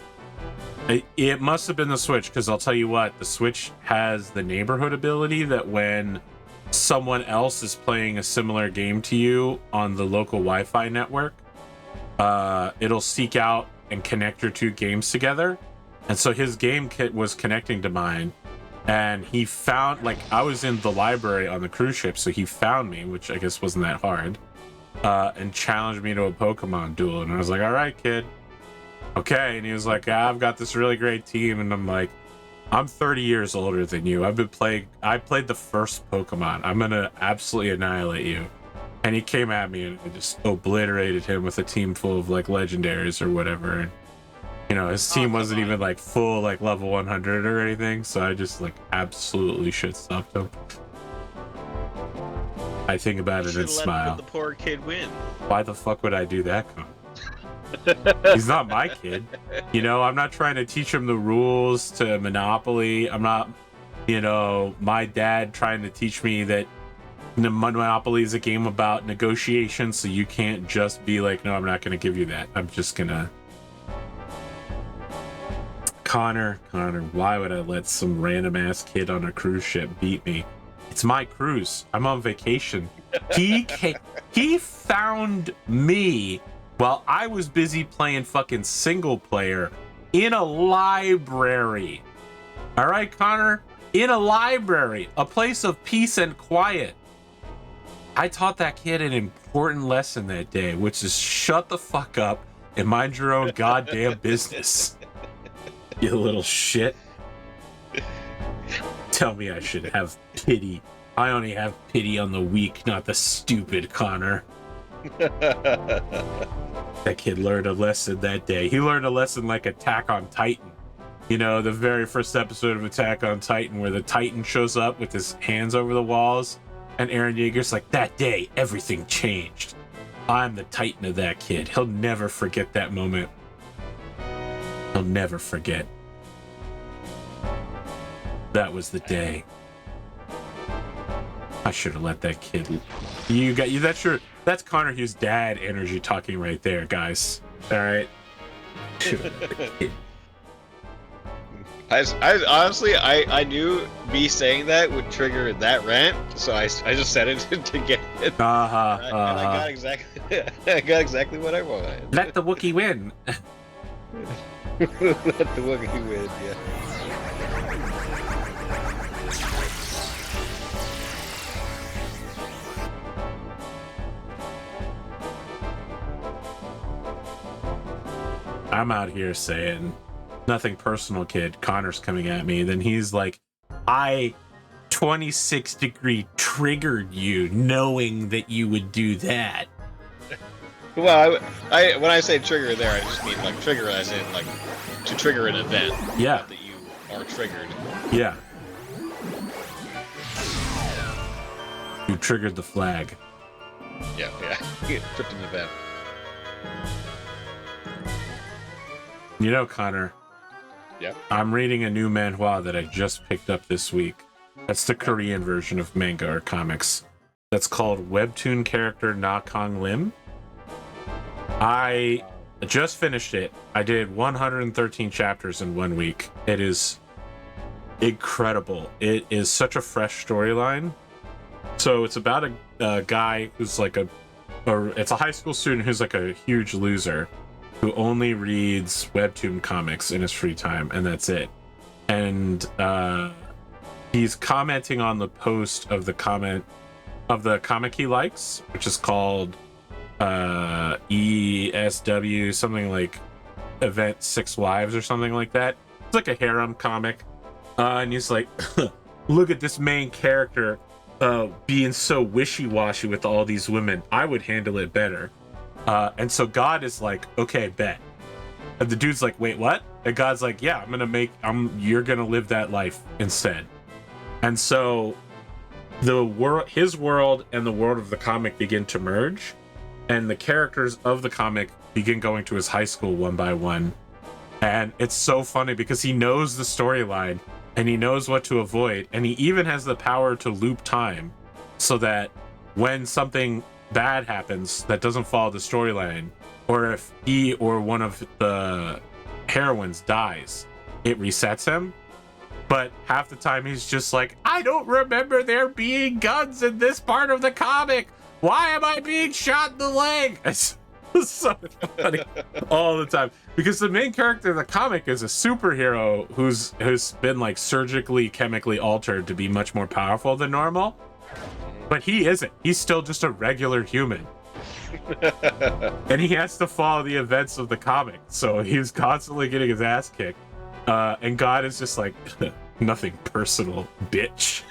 It must have been the Switch, because I'll tell you what, the Switch has the neighborhood ability that when someone else is playing a similar game to you on the local Wi-Fi network, it'll seek out and connect your two games together. And so his game kit was connecting to mine, and he found, like, I was in the library on the cruise ship, so he found me, which I guess wasn't that hard, and challenged me to a Pokemon duel. And I was like, all right, kid. Okay. And he was like, I've got this really great team. And I'm like, I'm 30 years older than you. I played the first Pokemon. I'm going to absolutely annihilate you. And he came at me, and I just obliterated him with a team full of like legendaries or whatever. And, you know, his team wasn't even like full, like level 100 or anything. So I just like absolutely shit stopped him. I think about it and smile.
The poor kid win.
Why the fuck would I do that, Con? He's not my kid. You know, I'm not trying to teach him the rules to Monopoly. I'm not, you know, my dad trying to teach me that Monopoly is a game about negotiation, so you can't just be like, no, I'm not going to give you that. I'm just going to... Connor, why would I let some random ass kid on a cruise ship beat me? It's my cruise. I'm on vacation. He found me while I was busy playing fucking single player in a library. All right, Connor? In a library, a place of peace and quiet. I taught that kid an important lesson that day, which is shut the fuck up and mind your own goddamn business. You little shit. Tell me I should have pity. I only have pity on the weak, not the stupid, Connor. That kid learned a lesson that day. He learned a lesson like Attack on Titan. You know, the very first episode of Attack on Titan where the Titan shows up with his hands over the walls, and Eren Yeager's like, that day, everything changed. I'm the Titan of that kid. He'll never forget that moment. He'll never forget. That was the day. I should have let that kid. You got you. That's ConorHughes' dad energy talking right there, guys. All right. Should have let the kid.
I honestly, I knew me saying that would trigger that rant, so I just said it to get it. And I got exactly what I wanted.
Let the Wookiee win.
Let the Wookiee win, yeah.
I'm out here saying nothing personal, kid. Connor's coming at me. Then he's like, I 26 degree triggered you knowing that you would do that.
Well, I when I say trigger there, I just mean like trigger as in like to trigger an event.
Yeah.
Not that you are triggered.
Yeah. You triggered the flag.
Yeah. Tripped an event.
You know, Connor.
Yeah.
I'm reading a new manhwa that I just picked up this week. That's the Korean version of manga or comics. That's called Webtoon Character Na Kong Lim. I just finished it. I did 113 chapters in 1 week. It is incredible. It is such a fresh storyline. So it's about a guy who's like it's a high school student who's like a huge loser who only reads Webtoon comics in his free time, and that's it. And he's commenting on the post of the comic he likes, which is called ESW, something like Event Six Wives or something like that. It's like a harem comic. And he's like, look at this main character being so wishy-washy with all these women. I would handle it better. And so God is like, okay, bet. And the dude's like, wait, what? And God's like, yeah, you're gonna live that life instead. And so his world and the world of the comic begin to merge, and the characters of the comic begin going to his high school one by one. And it's so funny because he knows the storyline and he knows what to avoid, and he even has the power to loop time so that when something bad happens that doesn't follow the storyline, or if he or one of the heroines dies, it resets him. But half the time he's just like, I don't remember there being guns in this part of the comic. Why am I being shot in the leg? It's so funny all the time, because the main character of the comic is a superhero who's been like surgically chemically altered to be much more powerful than normal, but he isn't. He's still just a regular human. And he has to follow the events of the comic, so he's constantly getting his ass kicked, and God is just like, nothing personal, bitch.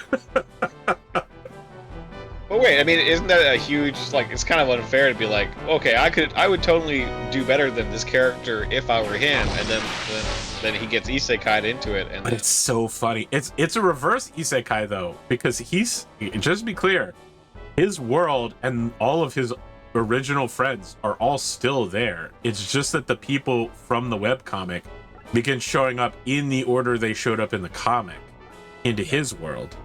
But wait, I mean, isn't that a huge, like, it's kind of unfair to be like, okay, I would totally do better than this character if I were him, and then he gets isekai'd into it. And
but it's so funny. It's a reverse isekai though, because he's, just to be clear, his world and all of his original friends are all still there. It's just that the people from the webcomic begin showing up in the order they showed up in the comic into his world.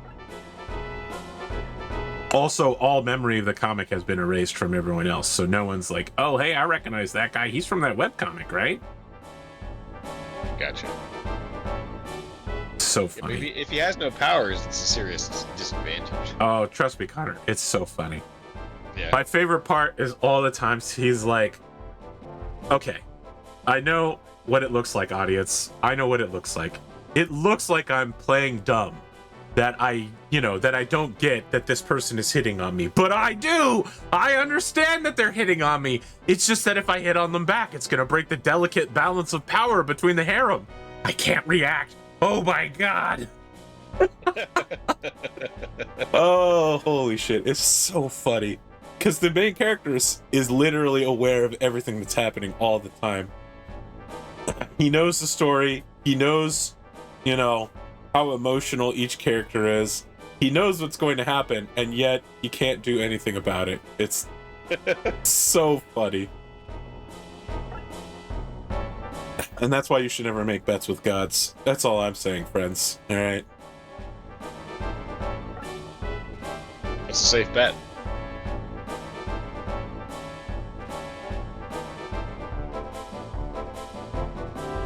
Also, all memory of the comic has been erased from everyone else, so no one's like, oh, hey, I recognize that guy. He's from that webcomic, right?
Gotcha.
So funny.
If he has no powers, it's a serious disadvantage.
Oh, trust me, Connor. It's so funny.
Yeah.
My favorite part is all the times he's like, okay, I know what it looks like, audience. I know what it looks like. It looks like I'm playing dumb. That I don't get that this person is hitting on me. But I do! I understand that they're hitting on me. It's just that if I hit on them back, it's gonna break the delicate balance of power between the harem. I can't react. Oh my god. Oh, holy shit. It's so funny. Because the main character is literally aware of everything that's happening all the time. He knows the story. He knows, how emotional each character is. He knows what's going to happen, and yet he can't do anything about it. It's so funny. And that's why you should never make bets with gods. That's all I'm saying, friends. All right?
It's a safe bet.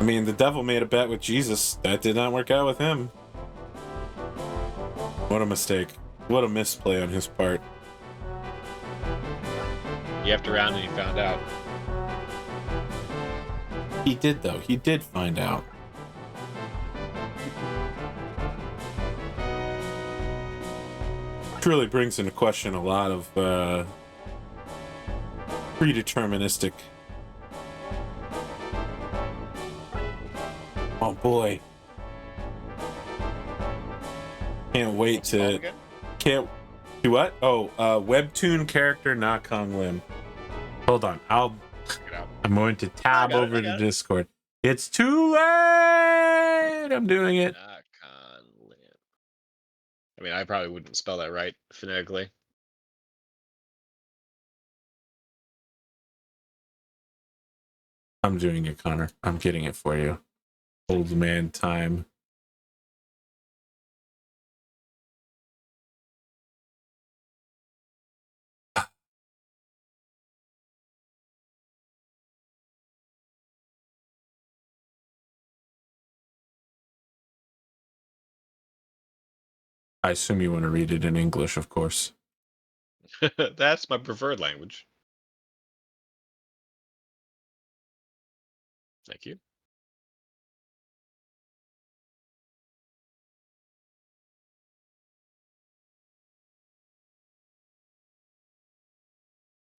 I mean, the devil made a bet with Jesus. That did not work out with him. What a mistake. What a misplay on his part.
You have to round and he found out.
He did, though. He did find out. Truly brings into question a lot of predeterministic. Oh boy. Can't wait to... Can't... Do what? Oh, webtoon character not Kong Lim. Hold on. I'm going to tab over to Discord. It's too late! I'm doing it.
Not Kong Lim. I mean, I probably wouldn't spell that right phonetically.
I'm doing it, Connor. I'm getting it for you. Old man time. I assume you want to read it in English, of course.
That's my preferred language. Thank you.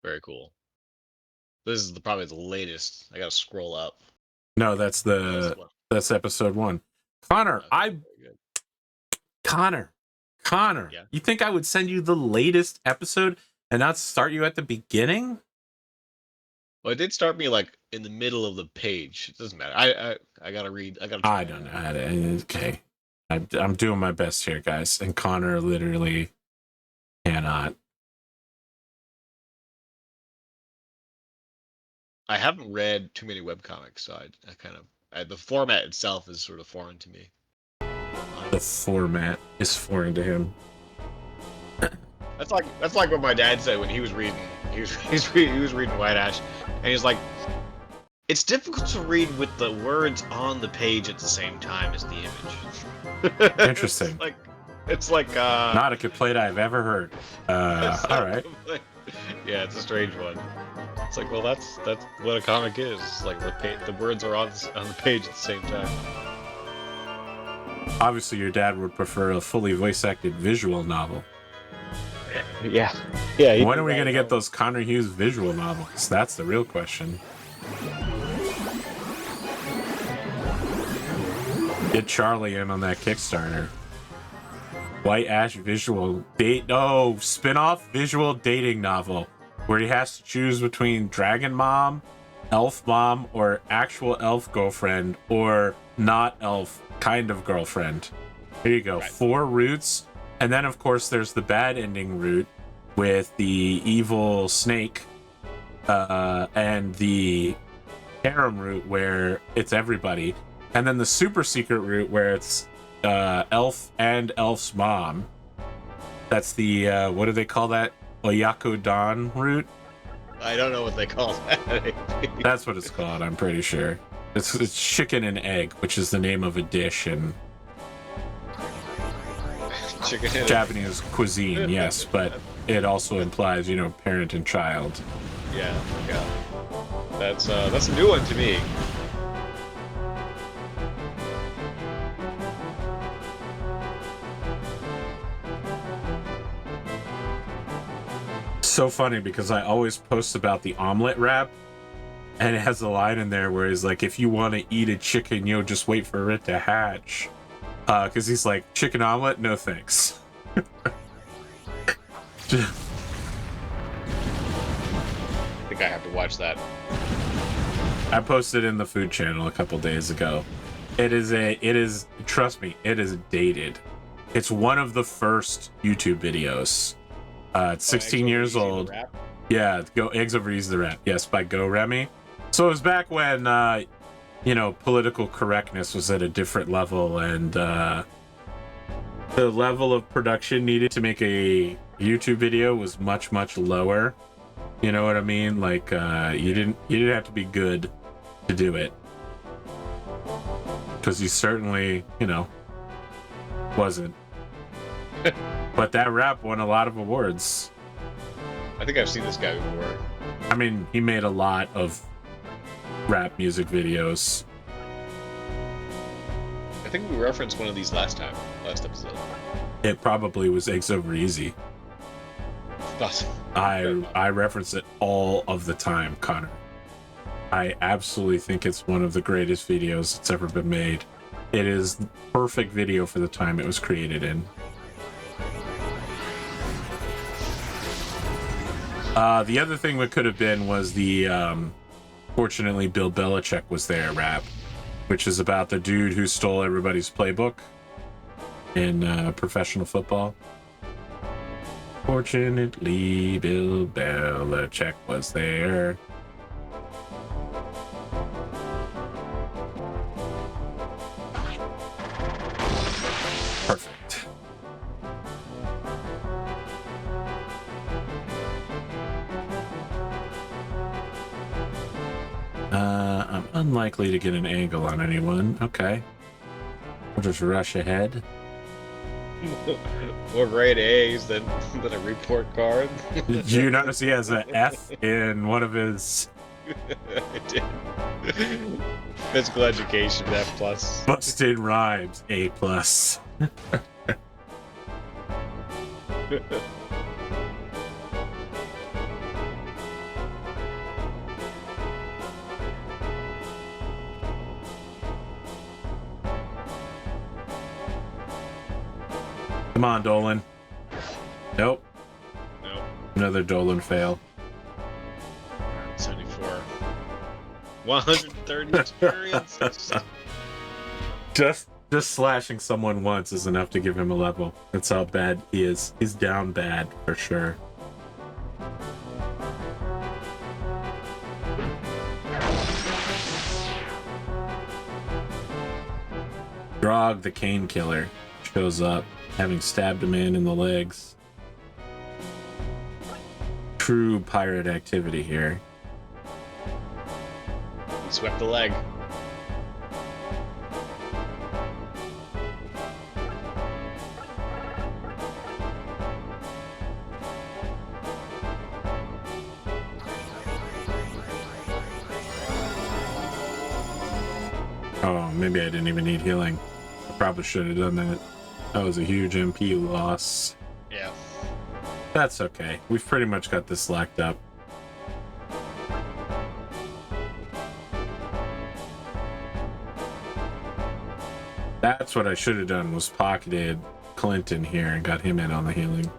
Very cool. This is probably the latest. I gotta scroll up.
No, that's episode 1. Connor, Connor,
yeah.
You think I would send you the latest episode and not start you at the beginning?
Well, it did start me like in the middle of the page. It doesn't matter. I gotta read. I
don't know. Okay. I'm doing my best here, guys. And Connor literally cannot.
I haven't read too many webcomics, so I kind of The format itself is sort of foreign to me.
The format is foreign to him.
That's like what my dad said when he was reading. He was reading White Ash, and he's like, it's difficult to read with the words on the page at the same time as the image.
Interesting.
It's like
not a complaint I've ever heard. All right.
Yeah, it's a strange one. It's like, well, that's what a comic is. It's like the words are on the page at the same time.
Obviously, your dad would prefer a fully voice-acted visual novel.
Yeah.
When are we going to get those ConorHughes visual novels? That's the real question. Get Charlie in on that Kickstarter. White Ash visual spin-off visual dating novel where he has to choose between dragon mom, elf mom, or actual elf girlfriend, or not elf kind of girlfriend. Here you go. Right. 4 routes. And then, of course, there's the bad ending route with the evil snake, and the harem route where it's everybody. And then the super secret route where it's elf and elf's mom. That's the, what do they call that? Oyakodon route?
I don't know what they call that.
That's what it's called, I'm pretty sure. It's chicken and egg, which is the name of a dish in Japanese cuisine, yes, but it also implies, parent and child.
Yeah. That's a new one to me.
So funny because I always post about the omelet wrap, and it has a line in there where he's like, if you want to eat a chicken, just wait for it to hatch. Because he's like, chicken omelet? No thanks.
I think I have to watch that.
I posted in the food channel a couple days ago. Trust me, it is dated. It's one of the first YouTube videos. It's 16 years old. Yeah, Eggs Over Easy the Rap. Yes, by Go Remy. So it was back when, political correctness was at a different level, and the level of production needed to make a YouTube video was much, much lower. You know what I mean? Like, you didn't have to be good to do it. Because he certainly, wasn't. But that rap won a lot of awards.
I think I've seen this guy before.
I mean, he made a lot of rap music videos.
I think we referenced one of these last episode.
It probably was Eggs Over Easy. I reference it all of the time, Connor. I absolutely think it's one of the greatest videos that's ever been made. It is the perfect video for the time it was created in. The other thing that could have been was the fortunately Bill Belichick was there rap, which is about the dude who stole everybody's playbook in professional football. Fortunately, Bill Belichick was there. Perfect. I'm unlikely to get an angle on anyone. Okay. I'll just rush ahead.
More grade A's than a report card.
Did you notice he has an F in one of his...
I did. Physical education, F+.
Busted rhymes, A+. Come on, Dolan. Nope. Another Dolan fail.
74. 130 experiences.
Just slashing someone once is enough to give him a level. That's how bad he is. He's down bad for sure. Grog the Cane Killer shows up, having stabbed a man in the legs. True pirate activity here.
He swept the leg.
Oh, maybe I didn't even need healing. I probably should have done that. That was a huge MP loss.
Yeah.
That's okay. We've pretty much got this locked up. That's what I should have done, was pocketed Clinton here and got him in on the healing.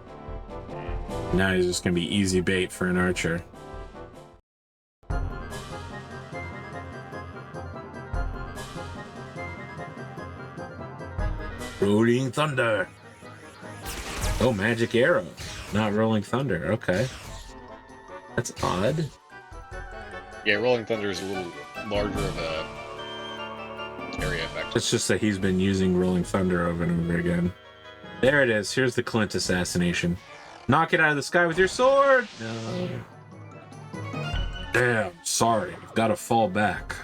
Now he's just going to be easy bait for an archer. Rolling Thunder. Oh, magic arrow. Not rolling thunder. Okay. That's odd.
Yeah, Rolling Thunder is a little larger of a area effect.
It's just that he's been using rolling thunder over and over again. There it is. Here's the Clint assassination. Knock it out of the sky with your sword! No. Damn, sorry. I've got to fall back.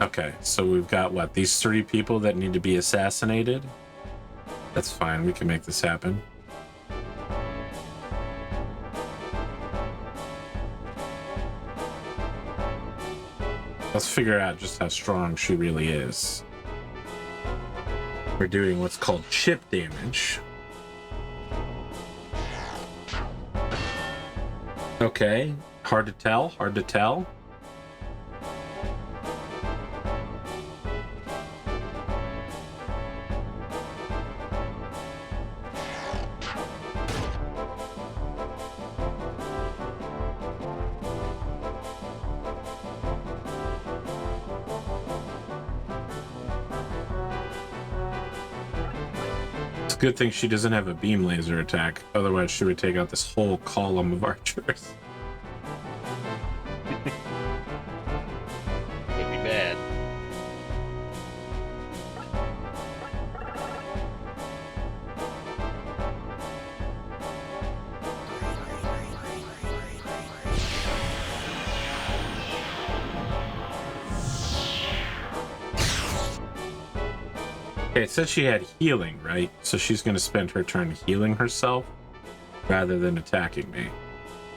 Okay, so we've got, what, these 3 people that need to be assassinated? That's fine, we can make this happen. Let's figure out just how strong she really is. We're doing what's called chip damage. Okay, hard to tell, hard to tell. Good thing she doesn't have a beam laser attack. Otherwise, she would take out this whole column of archers.
Would be bad.
Okay, it said she had healing, right? So she's going to spend her turn healing herself rather than attacking me.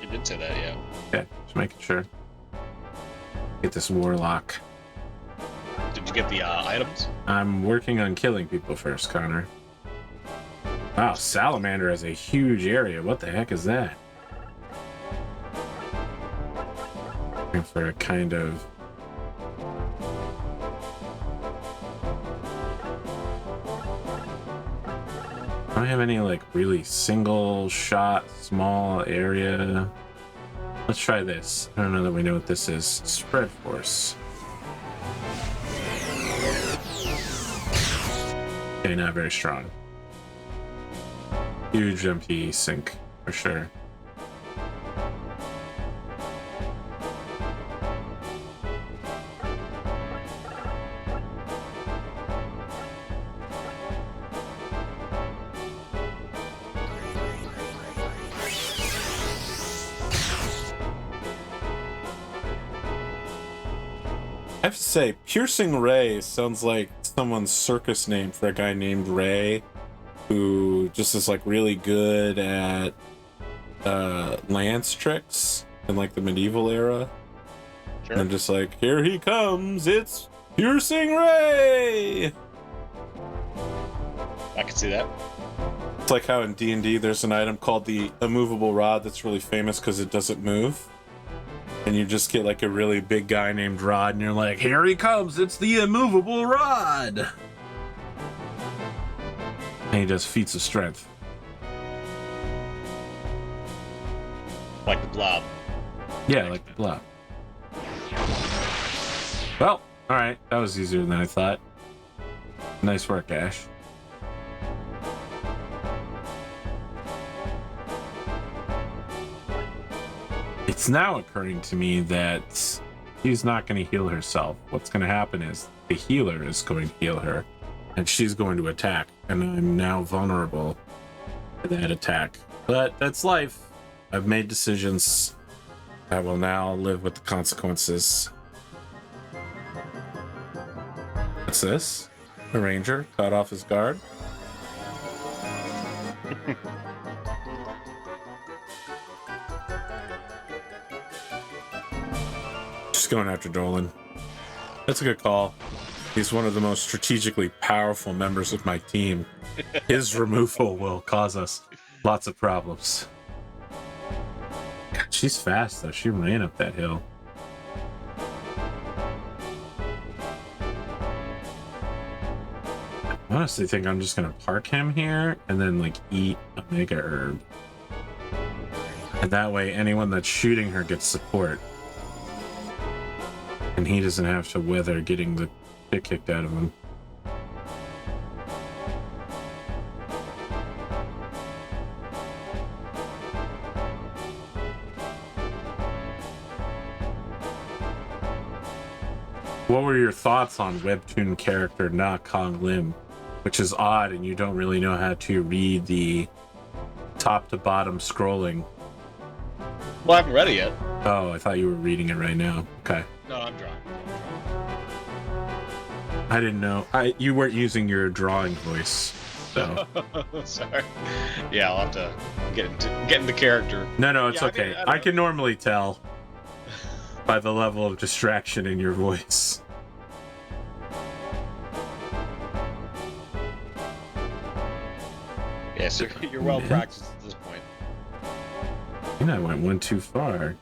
You did say that, yeah.
Okay, just making sure. Get this warlock.
Did you get the items?
I'm working on killing people first, Connor. Wow, Salamander has a huge area. What the heck is that? Looking for a kind of... I don't have any, like, really single shot, small area. Let's try this. I don't know that we know what this is. Spread force. Okay, not very strong. Huge MP sink, for sure. I have to say, Piercing Ray sounds like someone's circus name for a guy named Ray, who just is like really good at lance tricks in like the medieval era.
Sure.
And I'm just like, here he comes, it's Piercing Ray!
I can see that.
It's like how in D&D there's an item called the immovable rod that's really famous because it doesn't move. And you just get like a really big guy named Rod, and you're like, here he comes, it's the immovable rod! And he does feats of strength.
Like the blob.
Yeah, like the blob. Well, alright, that was easier than I thought. Nice work, Ash. It's now occurring to me that she's not going to heal herself. What's going to happen is the healer is going to heal her, and she's going to attack, and I'm now vulnerable to that attack. But that's life. I've made decisions. I will now live with the consequences. What's this? A ranger caught off his guard. Just going after Dolan. That's a good call. He's one of the most strategically powerful members of my team. His removal will cause us lots of problems. God, she's fast though. She ran up that hill. I honestly think I'm just gonna park him here and then like eat a mega herb. And that way anyone that's shooting her gets support. And he doesn't have to weather getting the shit kicked out of him. What were your thoughts on webtoon character Na Kong Lim? Which is odd, and you don't really know how to read the top to bottom scrolling.
Well, I haven't read it yet.
Oh, I thought you were reading it right now. Okay.
No, I'm drawing.
I didn't know. You weren't using your drawing voice, so.
Sorry. Yeah, I'll have to get into character.
No, it's
Yeah,
okay.
I
I can normally tell by the level of distraction in your voice.
Yeah, so you're well practiced at this point.
I think I went one too far.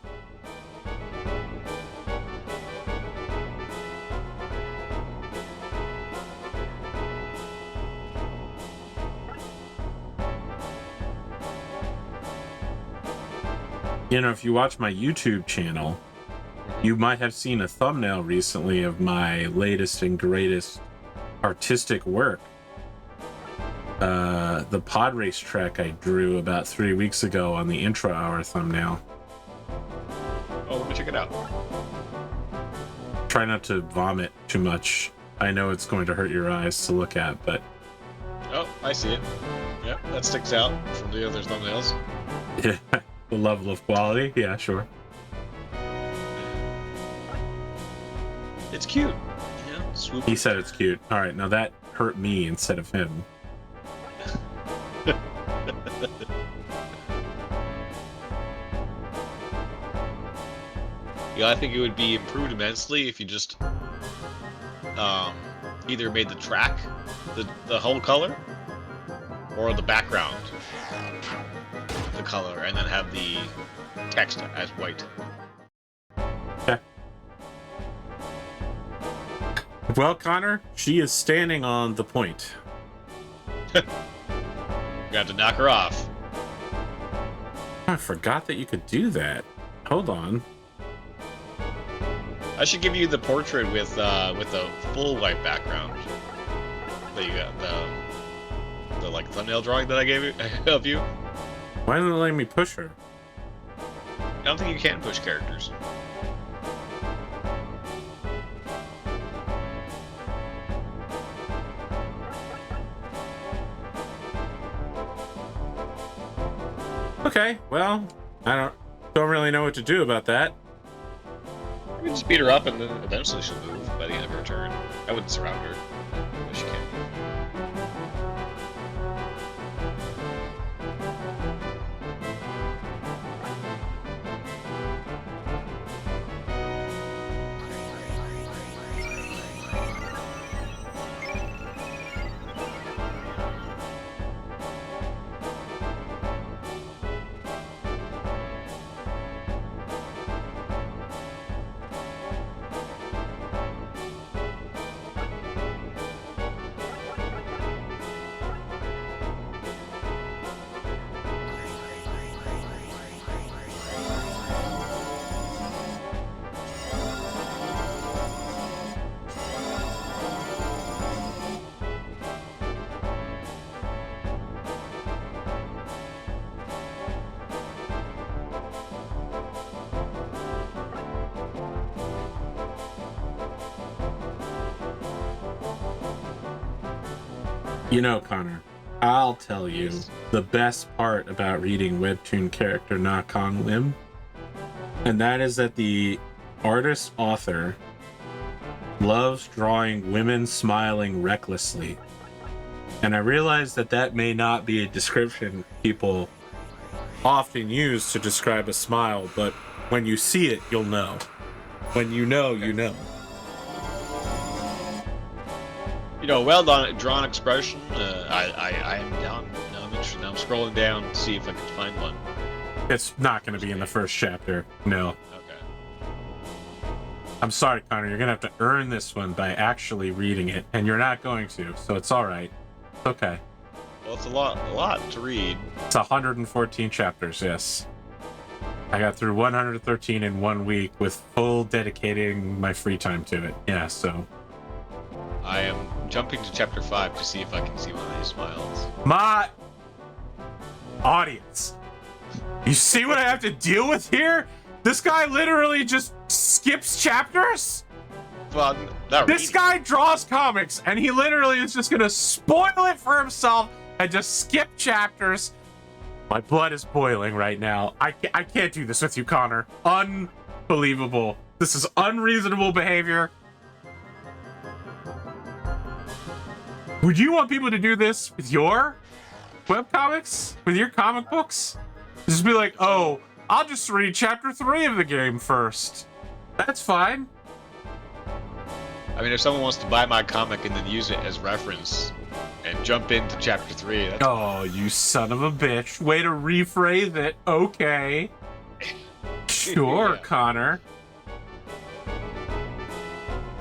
You know, if you watch my YouTube channel, you might have seen a thumbnail recently of my latest and greatest artistic work. The pod race track I drew about 3 weeks ago on the intro hour thumbnail.
Oh, let me check it out.
Try not to vomit too much. I know it's going to hurt your eyes to look at, but
Oh, I see it. Yep, that sticks out from the other thumbnails.
yeah, the level of quality, yeah, sure.
It's cute. Yeah, swoop.
He said it's cute. All right, now that hurt me instead of him.
Yeah, I think it would be improved immensely if you just either made the track the whole color or the background the color and then have the text as white.
Okay. Well, Connor, she is standing on the point.
Got to knock her off.
I forgot that you could do that. Hold on.
I should give you the portrait with the full white background. That you got the like thumbnail drawing that I gave you of you.
Why isn't it letting me push her?
I don't think you can push characters.
Okay, well, I don't really know what to do about that.
You can speed her up and then eventually she'll move by the end of her turn. I wouldn't surround her. But she can.
You know, Connor, I'll tell you the best part about reading webtoon character Na Kong Lim, and that is that the artist author loves drawing women smiling recklessly. And I realize that that may not be a description people often use to describe a smile, but when you see it, you'll know. When you know, you know.
You know, well done, drawn expression. I am down. Now I'm interested. Now I'm scrolling down to see if I can find one.
It's not going to be in the first chapter. No.
Okay.
I'm sorry, Connor. You're going to have to earn this one by actually reading it, and you're not going to, so it's all right. It's okay.
Well, it's a lot to read.
It's 114 chapters, yes. I got through 113 in 1 week with full dedicating my free time to it. Yeah, so...
I am jumping to chapter 5 to see if I can see one of these smiles.
My audience, you see what I have to deal with here? This guy literally just skips chapters?
Well, not
This
reading.
guy draws comics, and he literally is just gonna spoil it for himself and just skip chapters. My blood is boiling right now. I can't do this with you, Connor. Unbelievable. This is unreasonable behavior. Would you want people to do this with your webcomics? With your comic books? Just be like, oh, I'll just read chapter 3 of the game first. That's fine.
I mean, if someone wants to buy my comic and then use it as reference and jump into chapter 3, that's...
Oh, you son of a bitch. Way to rephrase it. Okay. Sure,
Yeah.
Connor.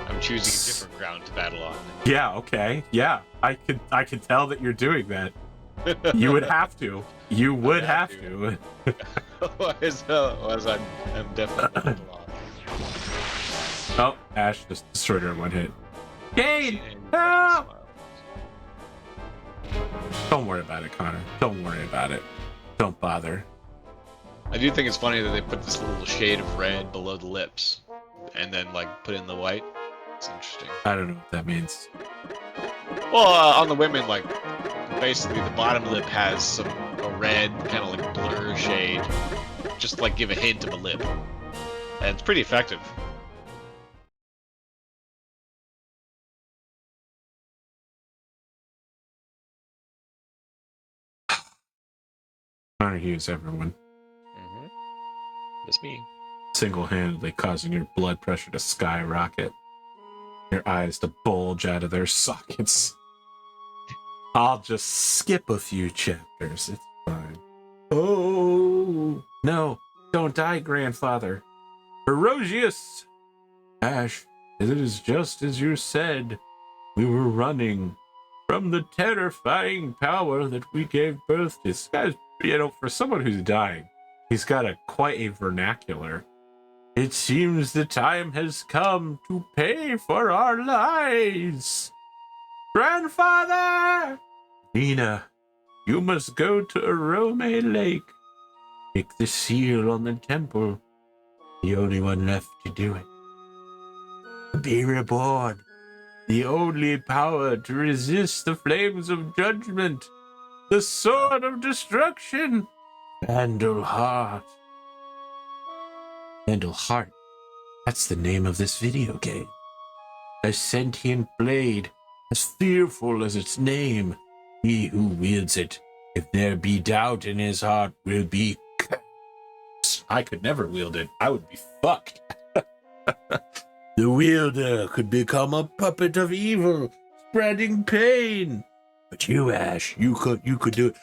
I'm choosing a different ground to battle on.
Yeah, okay. Yeah. I could tell that you're doing that. You would have to. You would have to.
Otherwise, I'm definitely battle on.
Oh, Ash just destroyed her in one hit. Cade! Help! Don't worry about it, Connor. Don't worry about it. Don't bother.
I do think it's funny that they put this little shade of red below the lips and then like put in the white. It's interesting.
I don't know what that means.
Well, on the women, like basically the bottom lip has a red kind of like blur shade, just to, like give a hint of a lip, and it's pretty effective.
ConorHughes, everyone.
Mm-hmm. That's me.
Single-handedly causing your blood pressure to skyrocket. Your eyes to bulge out of their sockets. I'll just skip a few chapters. It's fine. Oh, no. Don't die, grandfather. Herodius! Ash, it is just as you said. We were running from the terrifying power that we gave birth to. This guy's, for someone who's dying, he's got quite a vernacular. It seems the time has come to pay for our lies. Grandfather! Nina, you must go to Arome Lake. Take the seal on the temple. The only one left to do it. Be reborn. The only power to resist the flames of judgment. The sword of destruction. Vandal Heart. Vandal Heart. That's the name of this video game. A sentient blade, as fearful as its name. He who wields it, if there be doubt in his heart, will be cursed. I could never wield it. I would be fucked. The wielder could become a puppet of evil, spreading pain. But you, Ash, you could do it.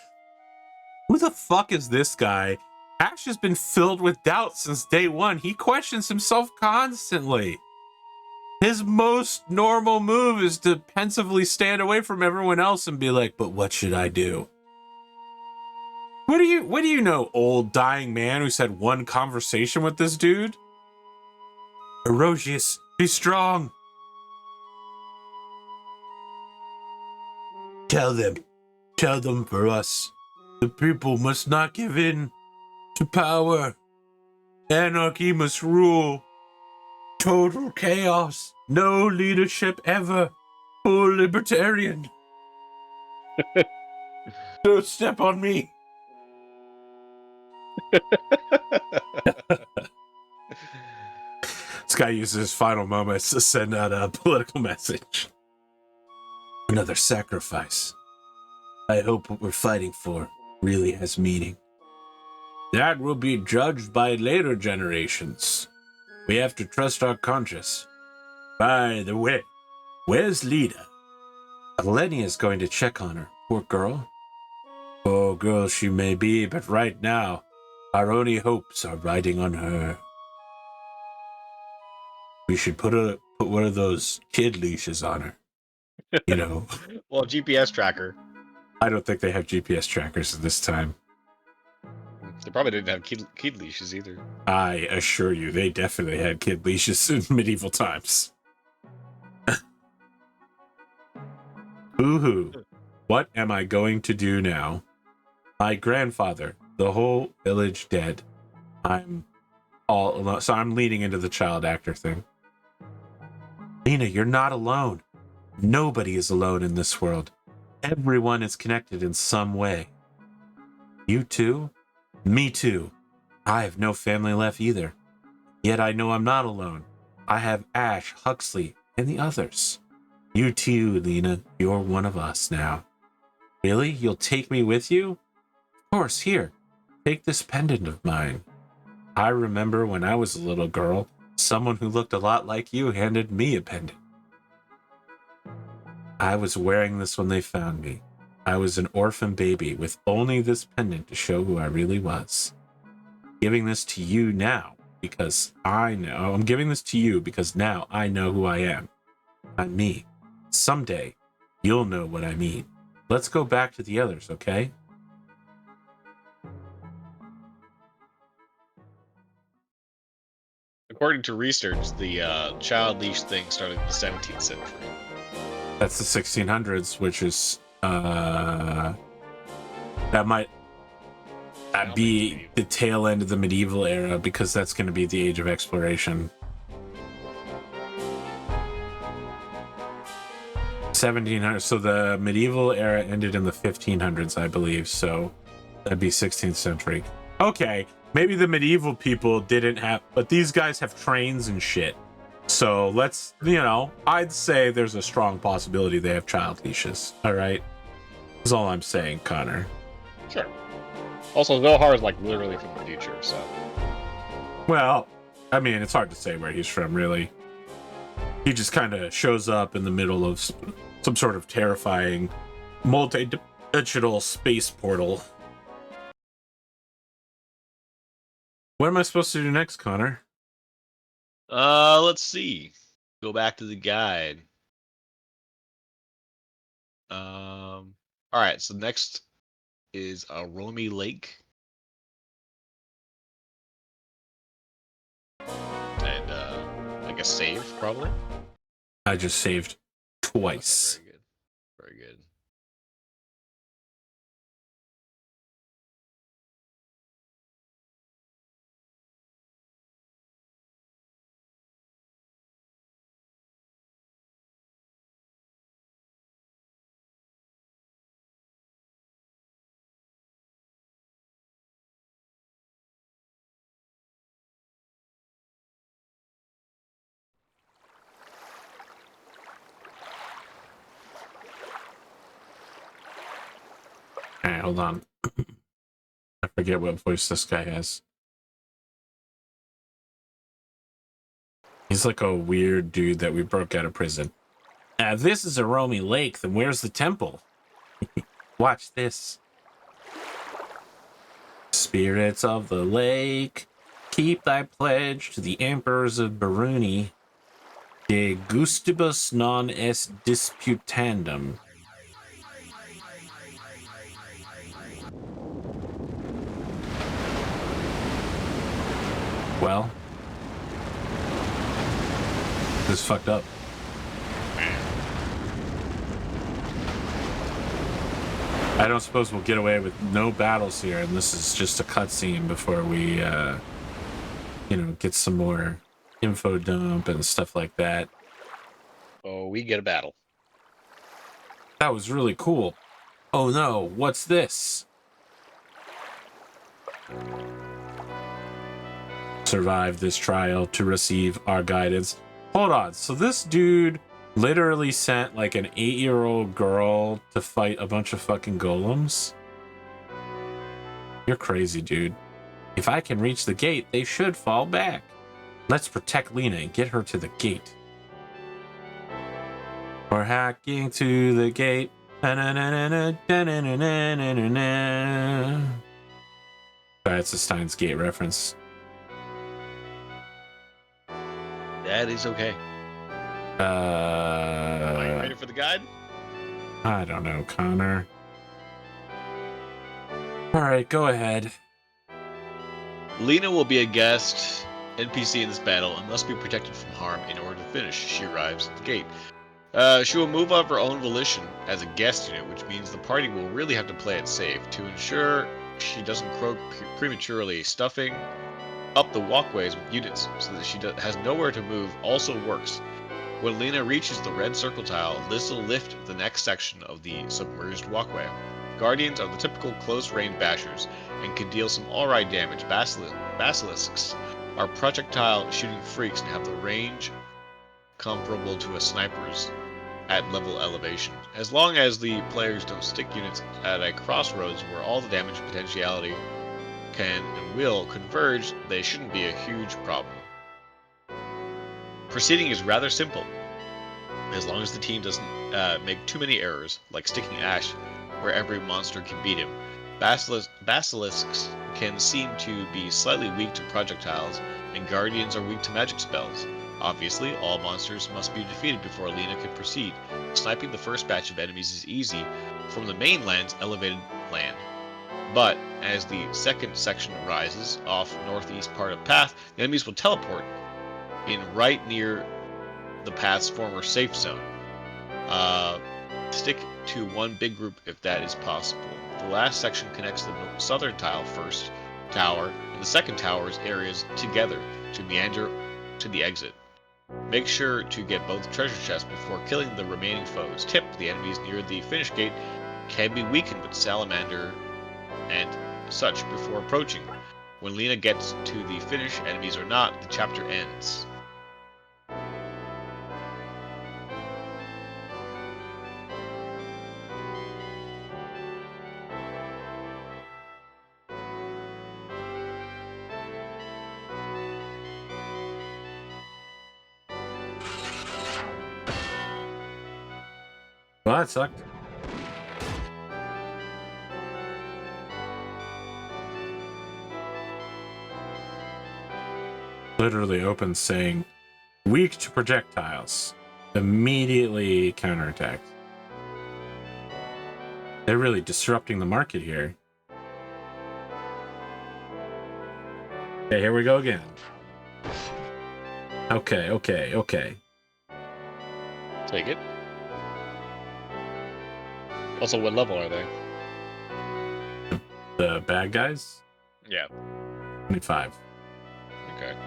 Who the fuck is this guy? Ash has been filled with doubt since day one. He questions himself constantly. His most normal move is to pensively stand away from everyone else and be like, but what should I do? What do you know, old dying man who's had one conversation with this dude? Herodius, be strong. Tell them for us. The people must not give in to power. Anarchy must rule. Total chaos. No leadership ever. Full libertarian. Don't step on me. This guy uses his final moments to send out a political message. Another sacrifice. I hope what we're fighting for really has meaning. That will be judged by later generations. We have to trust our conscience. By the way, where's Lita? Eleni is going to check on her. Poor girl. Poor girl she may be, but right now, our only hopes are riding on her. We should put one of those kid leashes on her. You know.
Well, GPS tracker.
I don't think they have GPS trackers at this time.
They probably didn't have kid leashes either.
I assure you, they definitely had kid leashes in medieval times. Boo-hoo. What am I going to do now? My grandfather, the whole village dead. I'm all alone. So I'm leading into the child actor thing. Lena, you're not alone. Nobody is alone in this world. Everyone is connected in some way. You too? Me too. I have no family left either. Yet I know I'm not alone. I have Ash, Huxley, and the others. You too, Lena. You're one of us now. Really? You'll take me with you? Of course, here. Take this pendant of mine. I remember when I was a little girl, someone who looked a lot like you handed me a pendant. I was wearing this when they found me. I was an orphan baby with only this pendant to show who I really was. Giving this to you now because I'm giving this to you because now I know who I am. I'm me. Someday, you'll know what I mean. Let's go back to the others, okay?
According to research, the child leash thing started in the 17th century.
That's the 1600s, which is that might be the tail end of the medieval era because that's going to be the age of exploration. 1700. So the medieval era ended in the 1500s, I believe. So that'd be 16th century. Okay, maybe the medieval people didn't have, but these guys have trains and shit. So let's, I'd say there's a strong possibility they have child leashes. All right, that's all I'm saying, Connor.
Sure. Also, Zohar is like literally from the future, so.
Well, I mean, it's hard to say where he's from, really. He just kind of shows up in the middle of some sort of terrifying multi-dimensional space portal. What am I supposed to do next, Connor?
Let's see. Go back to the guide. All right. So next is a Romy Lake, and I guess save probably.
I just saved twice.
Okay, very good. Very good.
All right, hold on. I forget what voice this guy has. He's like a weird dude that we broke out of prison. Now, if this is a Romy Lake, then where's the temple? Watch this. Spirits of the lake, keep thy pledge to the emperors of Baruni. De gustibus non est disputandum. Well, this is fucked up. I don't suppose we'll get away with no battles here, and this is just a cutscene before we, get some more info dump and stuff like that.
Oh, we get a battle.
That was really cool. Oh no, what's this? Survive this trial to receive our guidance. Hold on, so this dude literally sent like an 8-year-old girl to fight a bunch of fucking golems? You're crazy, dude. If I can reach the gate, they should fall back. Let's protect Lena and get her to the gate. We're hacking to the gate. That's a Steins Gate reference.
That is okay. Are you ready for the guide?
I don't know, Connor. All right, go ahead.
Lena will be a guest NPC in this battle and must be protected from harm in order to finish. She arrives at the gate. She will move of her own volition as a guest unit, which means the party will really have to play it safe to ensure she doesn't croak prematurely. Stuffing up the walkways with units so that she has nowhere to move also works. When Lena reaches the red circle tile, this will lift the next section of the submerged walkway. Guardians are the typical close-range bashers and can deal some alright damage. Basilisks are projectile-shooting freaks and have the range comparable to a sniper's at level elevation. As long as the players don't stick units at a crossroads where all the damage potentiality can and will converge, they shouldn't be a huge problem. Proceeding is rather simple, as long as the team doesn't make too many errors, like sticking Ash where every monster can beat him. Basilisks can seem to be slightly weak to projectiles, and Guardians are weak to magic spells. Obviously, all monsters must be defeated before Lena can proceed. Sniping the first batch of enemies is easy from the mainland's elevated land. But as the second section rises off northeast part of path, the enemies will teleport in right near the path's former safe zone. Stick to one big group if that is possible. The last section connects the southern first tower and the second tower's areas together to meander to the exit. Make sure to get both treasure chests before killing the remaining foes. Tip: the enemies near the finish gate can be weakened with salamander and such before approaching. When Lena gets to the finish, enemies or not, the chapter ends.
Well, that sucked. Literally opens saying, weak to projectiles. Immediately counterattacked. They're really disrupting the market here. Okay, here we go again. Okay.
Take it. Also, what level are they?
The bad guys?
Yeah.
25.
Okay.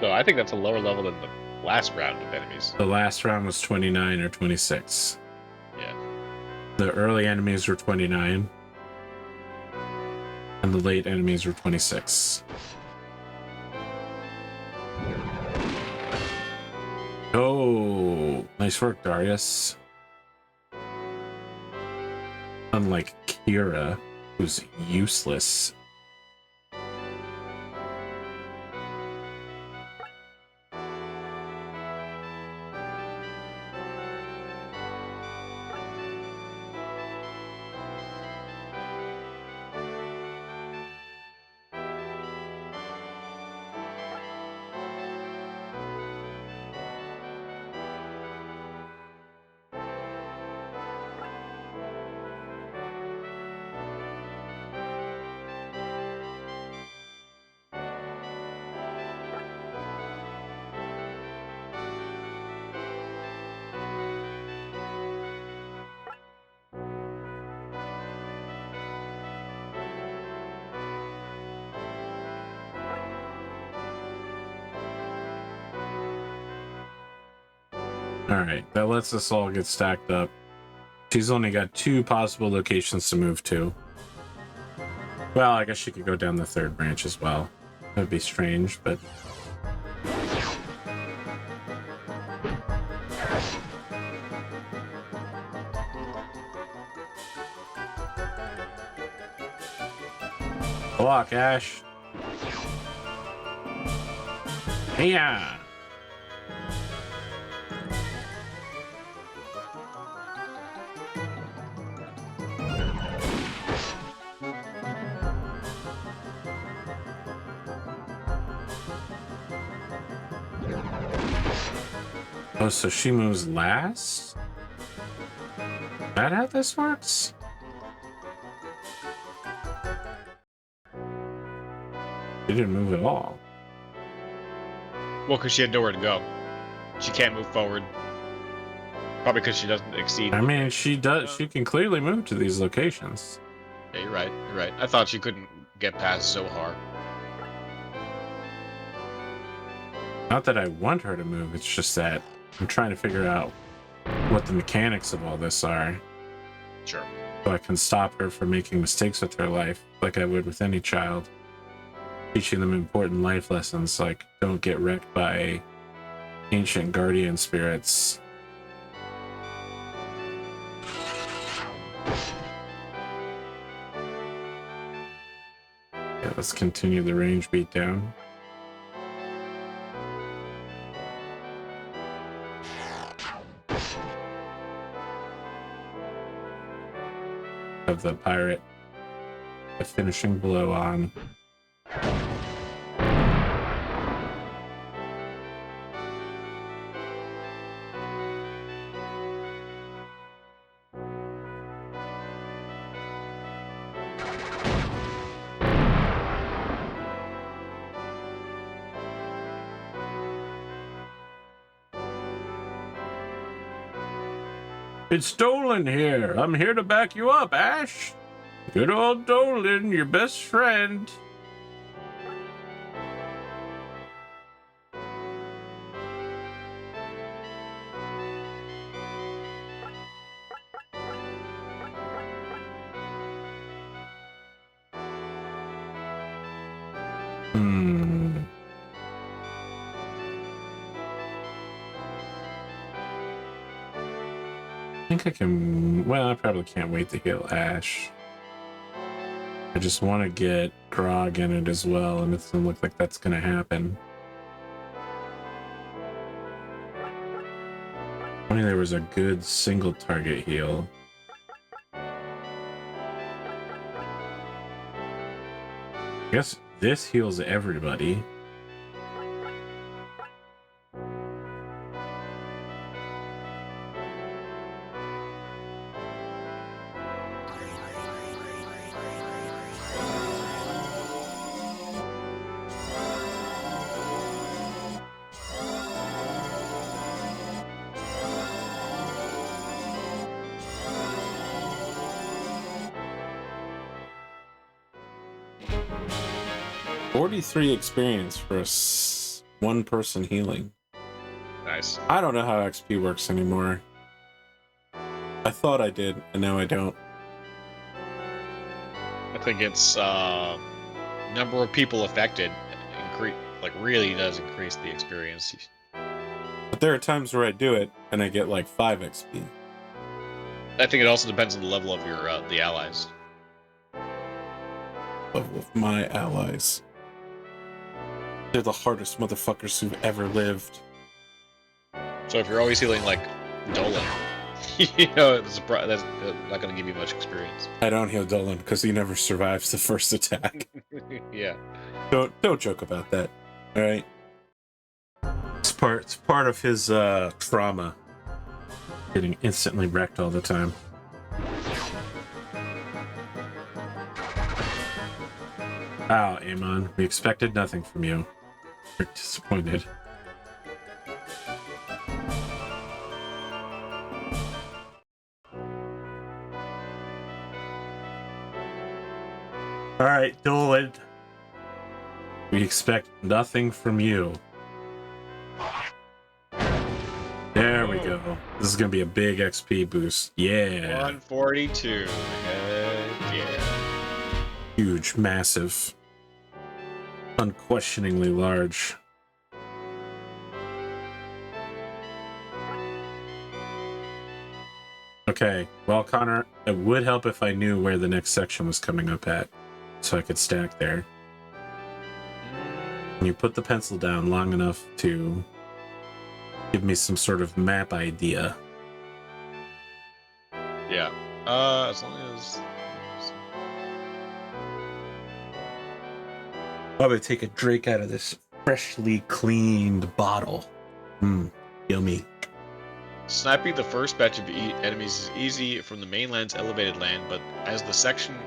So I think that's a lower level than the last round of enemies.
The last round was 29 or 26.
Yeah.
The early enemies were 29. And the late enemies were 26. Oh, nice work, Darius. Unlike Kira, who's useless. Alright, that lets us all get stacked up. She's only got 2 possible locations to move to. Well, I guess she could go down the 3rd branch as well. That'd be strange, but... Block, Ash. Hey-ya! Oh, so she moves last? Is that how this works? She didn't move at all.
Well, because she had nowhere to go. She can't move forward. Probably because she doesn't exceed.
I mean, she does. She can clearly move to these locations.
Yeah, you're right. You're right. I thought she couldn't get past Zohar.
Not that I want her to move. It's just that I'm trying to figure out what the mechanics of all this are.
Sure.
So I can stop her from making mistakes with her life, like I would with any child. Teaching them important life lessons, like don't get wrecked by ancient guardian spirits. Yeah, let's continue the range beatdown. Of the pirate, the finishing blow on. It's Dolan here. I'm here to back you up, Ash. Good old Dolan, your best friend. I think I can... Well, I probably can't wait to heal Ash. I just want to get Grog in it as well, and it doesn't look like that's going to happen. Only there was a good single target heal. I guess this heals everybody. .43 experience for one person healing.
Nice.
I don't know how XP works anymore. I thought I did, and now I don't.
I think it's number of people affected really does increase the experience.
But there are times where I do it, and I get like 5 XP.
I think it also depends on the level of your the allies.
Level of my allies. They're the hardest motherfuckers who've ever lived.
So if you're always healing like Dolan, you know that's not going to give you much experience.
I don't heal Dolan because he never survives the first attack.
Yeah.
Don't joke about that. All right. It's part of his trauma. Getting instantly wrecked all the time. Wow, Amon, we expected nothing from you. We're disappointed. Alright, Dolan. We expect nothing from you. There we go. This is gonna be a big XP boost. Yeah.
142. Heck yeah.
Huge, massive, unquestioningly large. Okay, well, Connor, it would help if I knew where the next section was coming up at, so I could stack there. Can you put the pencil down long enough to give me some sort of map idea?
Yeah. As long as.
I'm gonna take a drink out of this freshly cleaned bottle. Yummy.
Sniping the first batch of enemies is easy from the mainland's elevated land, but as the second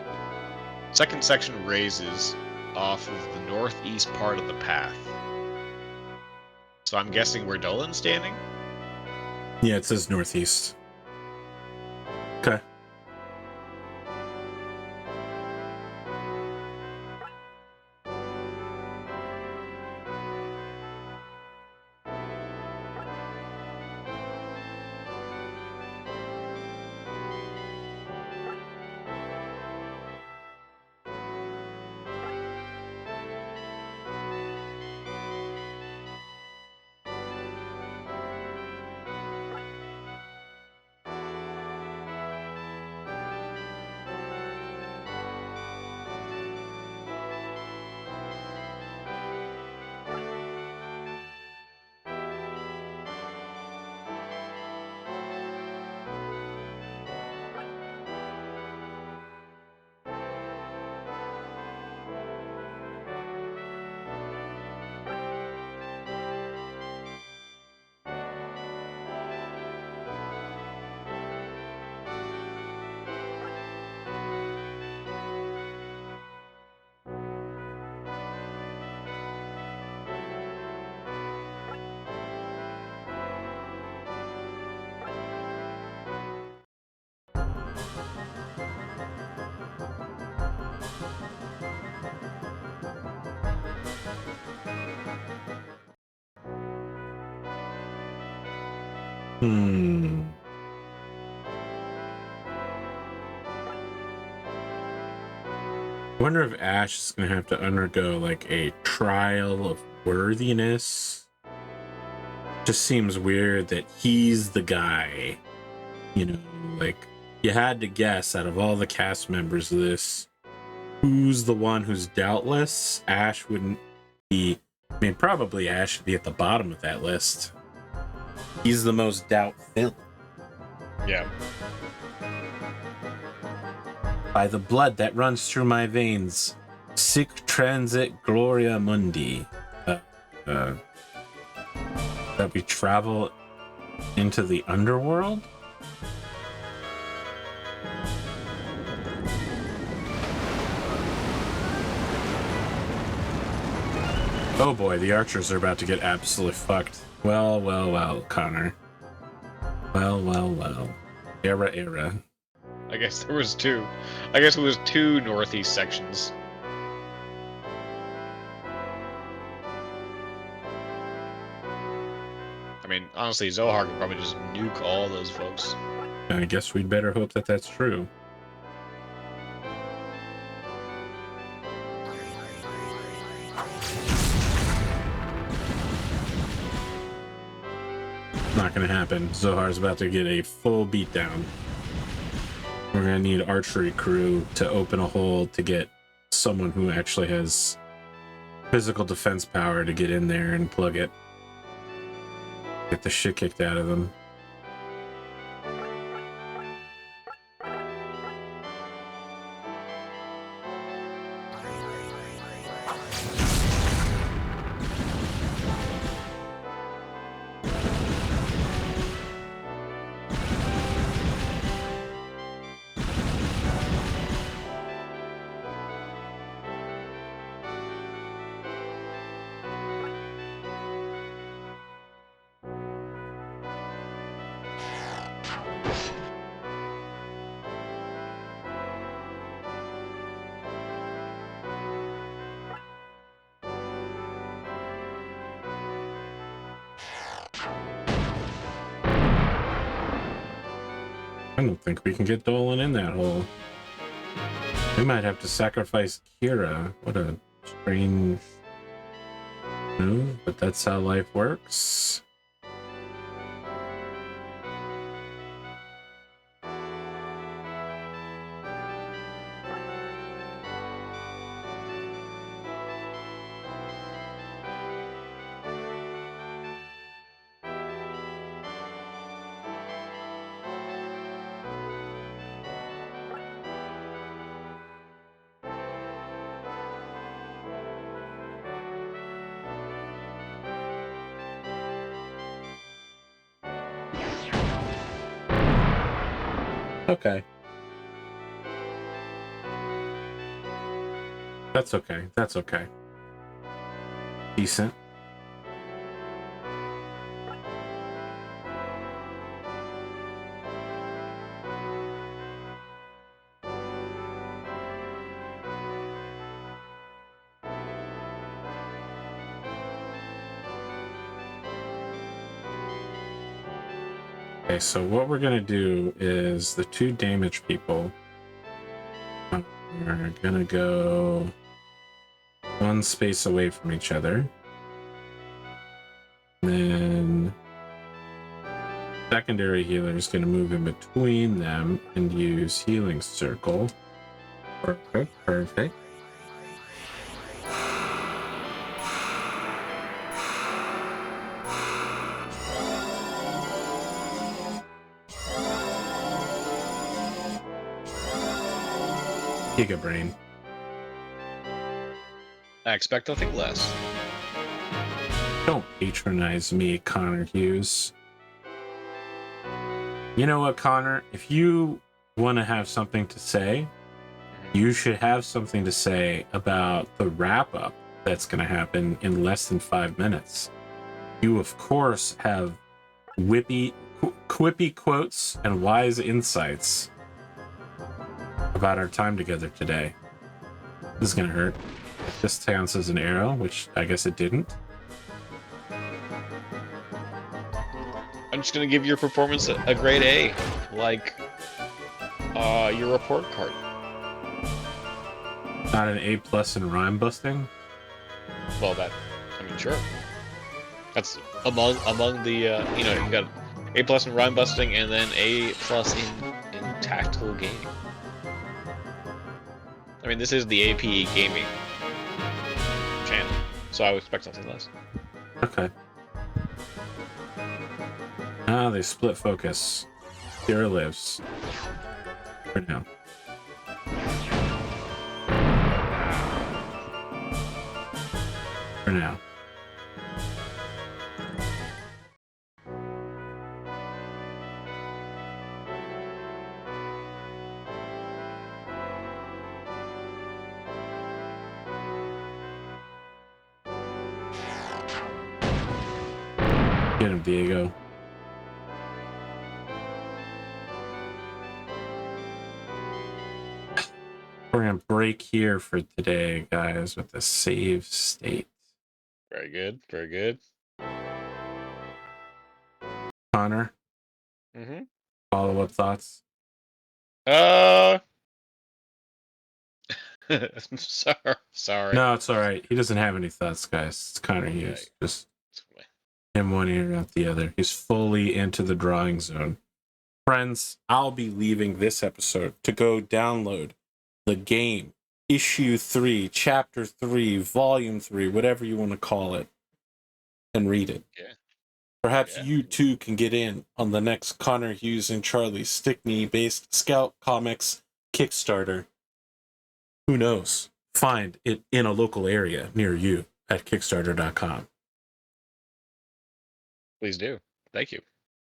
section raises off of the northeast part of the path. So I'm guessing where Dolan's standing?
Yeah, it says northeast. Okay. I wonder if Ash is going to have to undergo like a trial of worthiness. Just seems weird that he's the guy. You know, like you had to guess out of all the cast members of this, who's the one who's doubtless. Ash wouldn't be. I mean, probably Ash should be at the bottom of that list. He's the most doubt-filled.
Yeah.
By the blood that runs through my veins, sic transit gloria mundi. That we travel into the underworld? Oh boy, the archers are about to get absolutely fucked. Well, well, well, Connor. Well, well, well. Era.
I guess there was two. I guess it was two northeast sections. I mean, honestly, Zohar could probably just nuke all those folks.
I guess we'd better hope that that's true. Not gonna happen. Zohar's about to get a full beatdown. We're gonna need archery crew to open a hole to get someone who actually has physical defense power to get in there and plug it. Get the shit kicked out of them. I don't think we can get Dolan in that hole. We might have to sacrifice Kira. What a strange move, but that's how life works. Okay. That's okay. That's okay. Decent. Okay, so what we're gonna do is the two damage people are gonna go one space away from each other. And then secondary healer is gonna move in between them and use healing circle. Perfect, perfect. Giga Brain.
I expect nothing less.
Don't patronize me, ConorHughes. You know what, Connor? If you want to have something to say, you should have something to say about the wrap-up that's going to happen in less than 5 minutes. You, of course, have quippy quotes and wise insights about our time together today. This is going to hurt. This counts as an arrow, which I guess it didn't.
I'm just gonna give your performance a grade A, like your report card.
Not an A+ in rhyme busting?
Well, sure. That's among the you got A+ in rhyme busting and then A+ in tactical gaming. I mean, this is the AP gaming channel, so I would expect nothing less.
Okay. Ah, they split focus. Kira lives. For now. For now. Get him, Diego. We're gonna break here for today, guys, with the save state.
Very good, very good.
Connor, follow-up thoughts?
Sorry.
No, it's all right. He doesn't have any thoughts, guys. It's ConorHughes. Just him one ear out the other. He's fully into the drawing zone. Friends, I'll be leaving this episode to go download the game, issue 3, chapter 3, volume 3, whatever you want to call it, and read it.
Yeah.
Perhaps you too can get in on the next ConorHughes and Charlie Stickney based Scout Comics Kickstarter. Who knows? Find it in a local area near you at Kickstarter.com.
Please do. Thank you.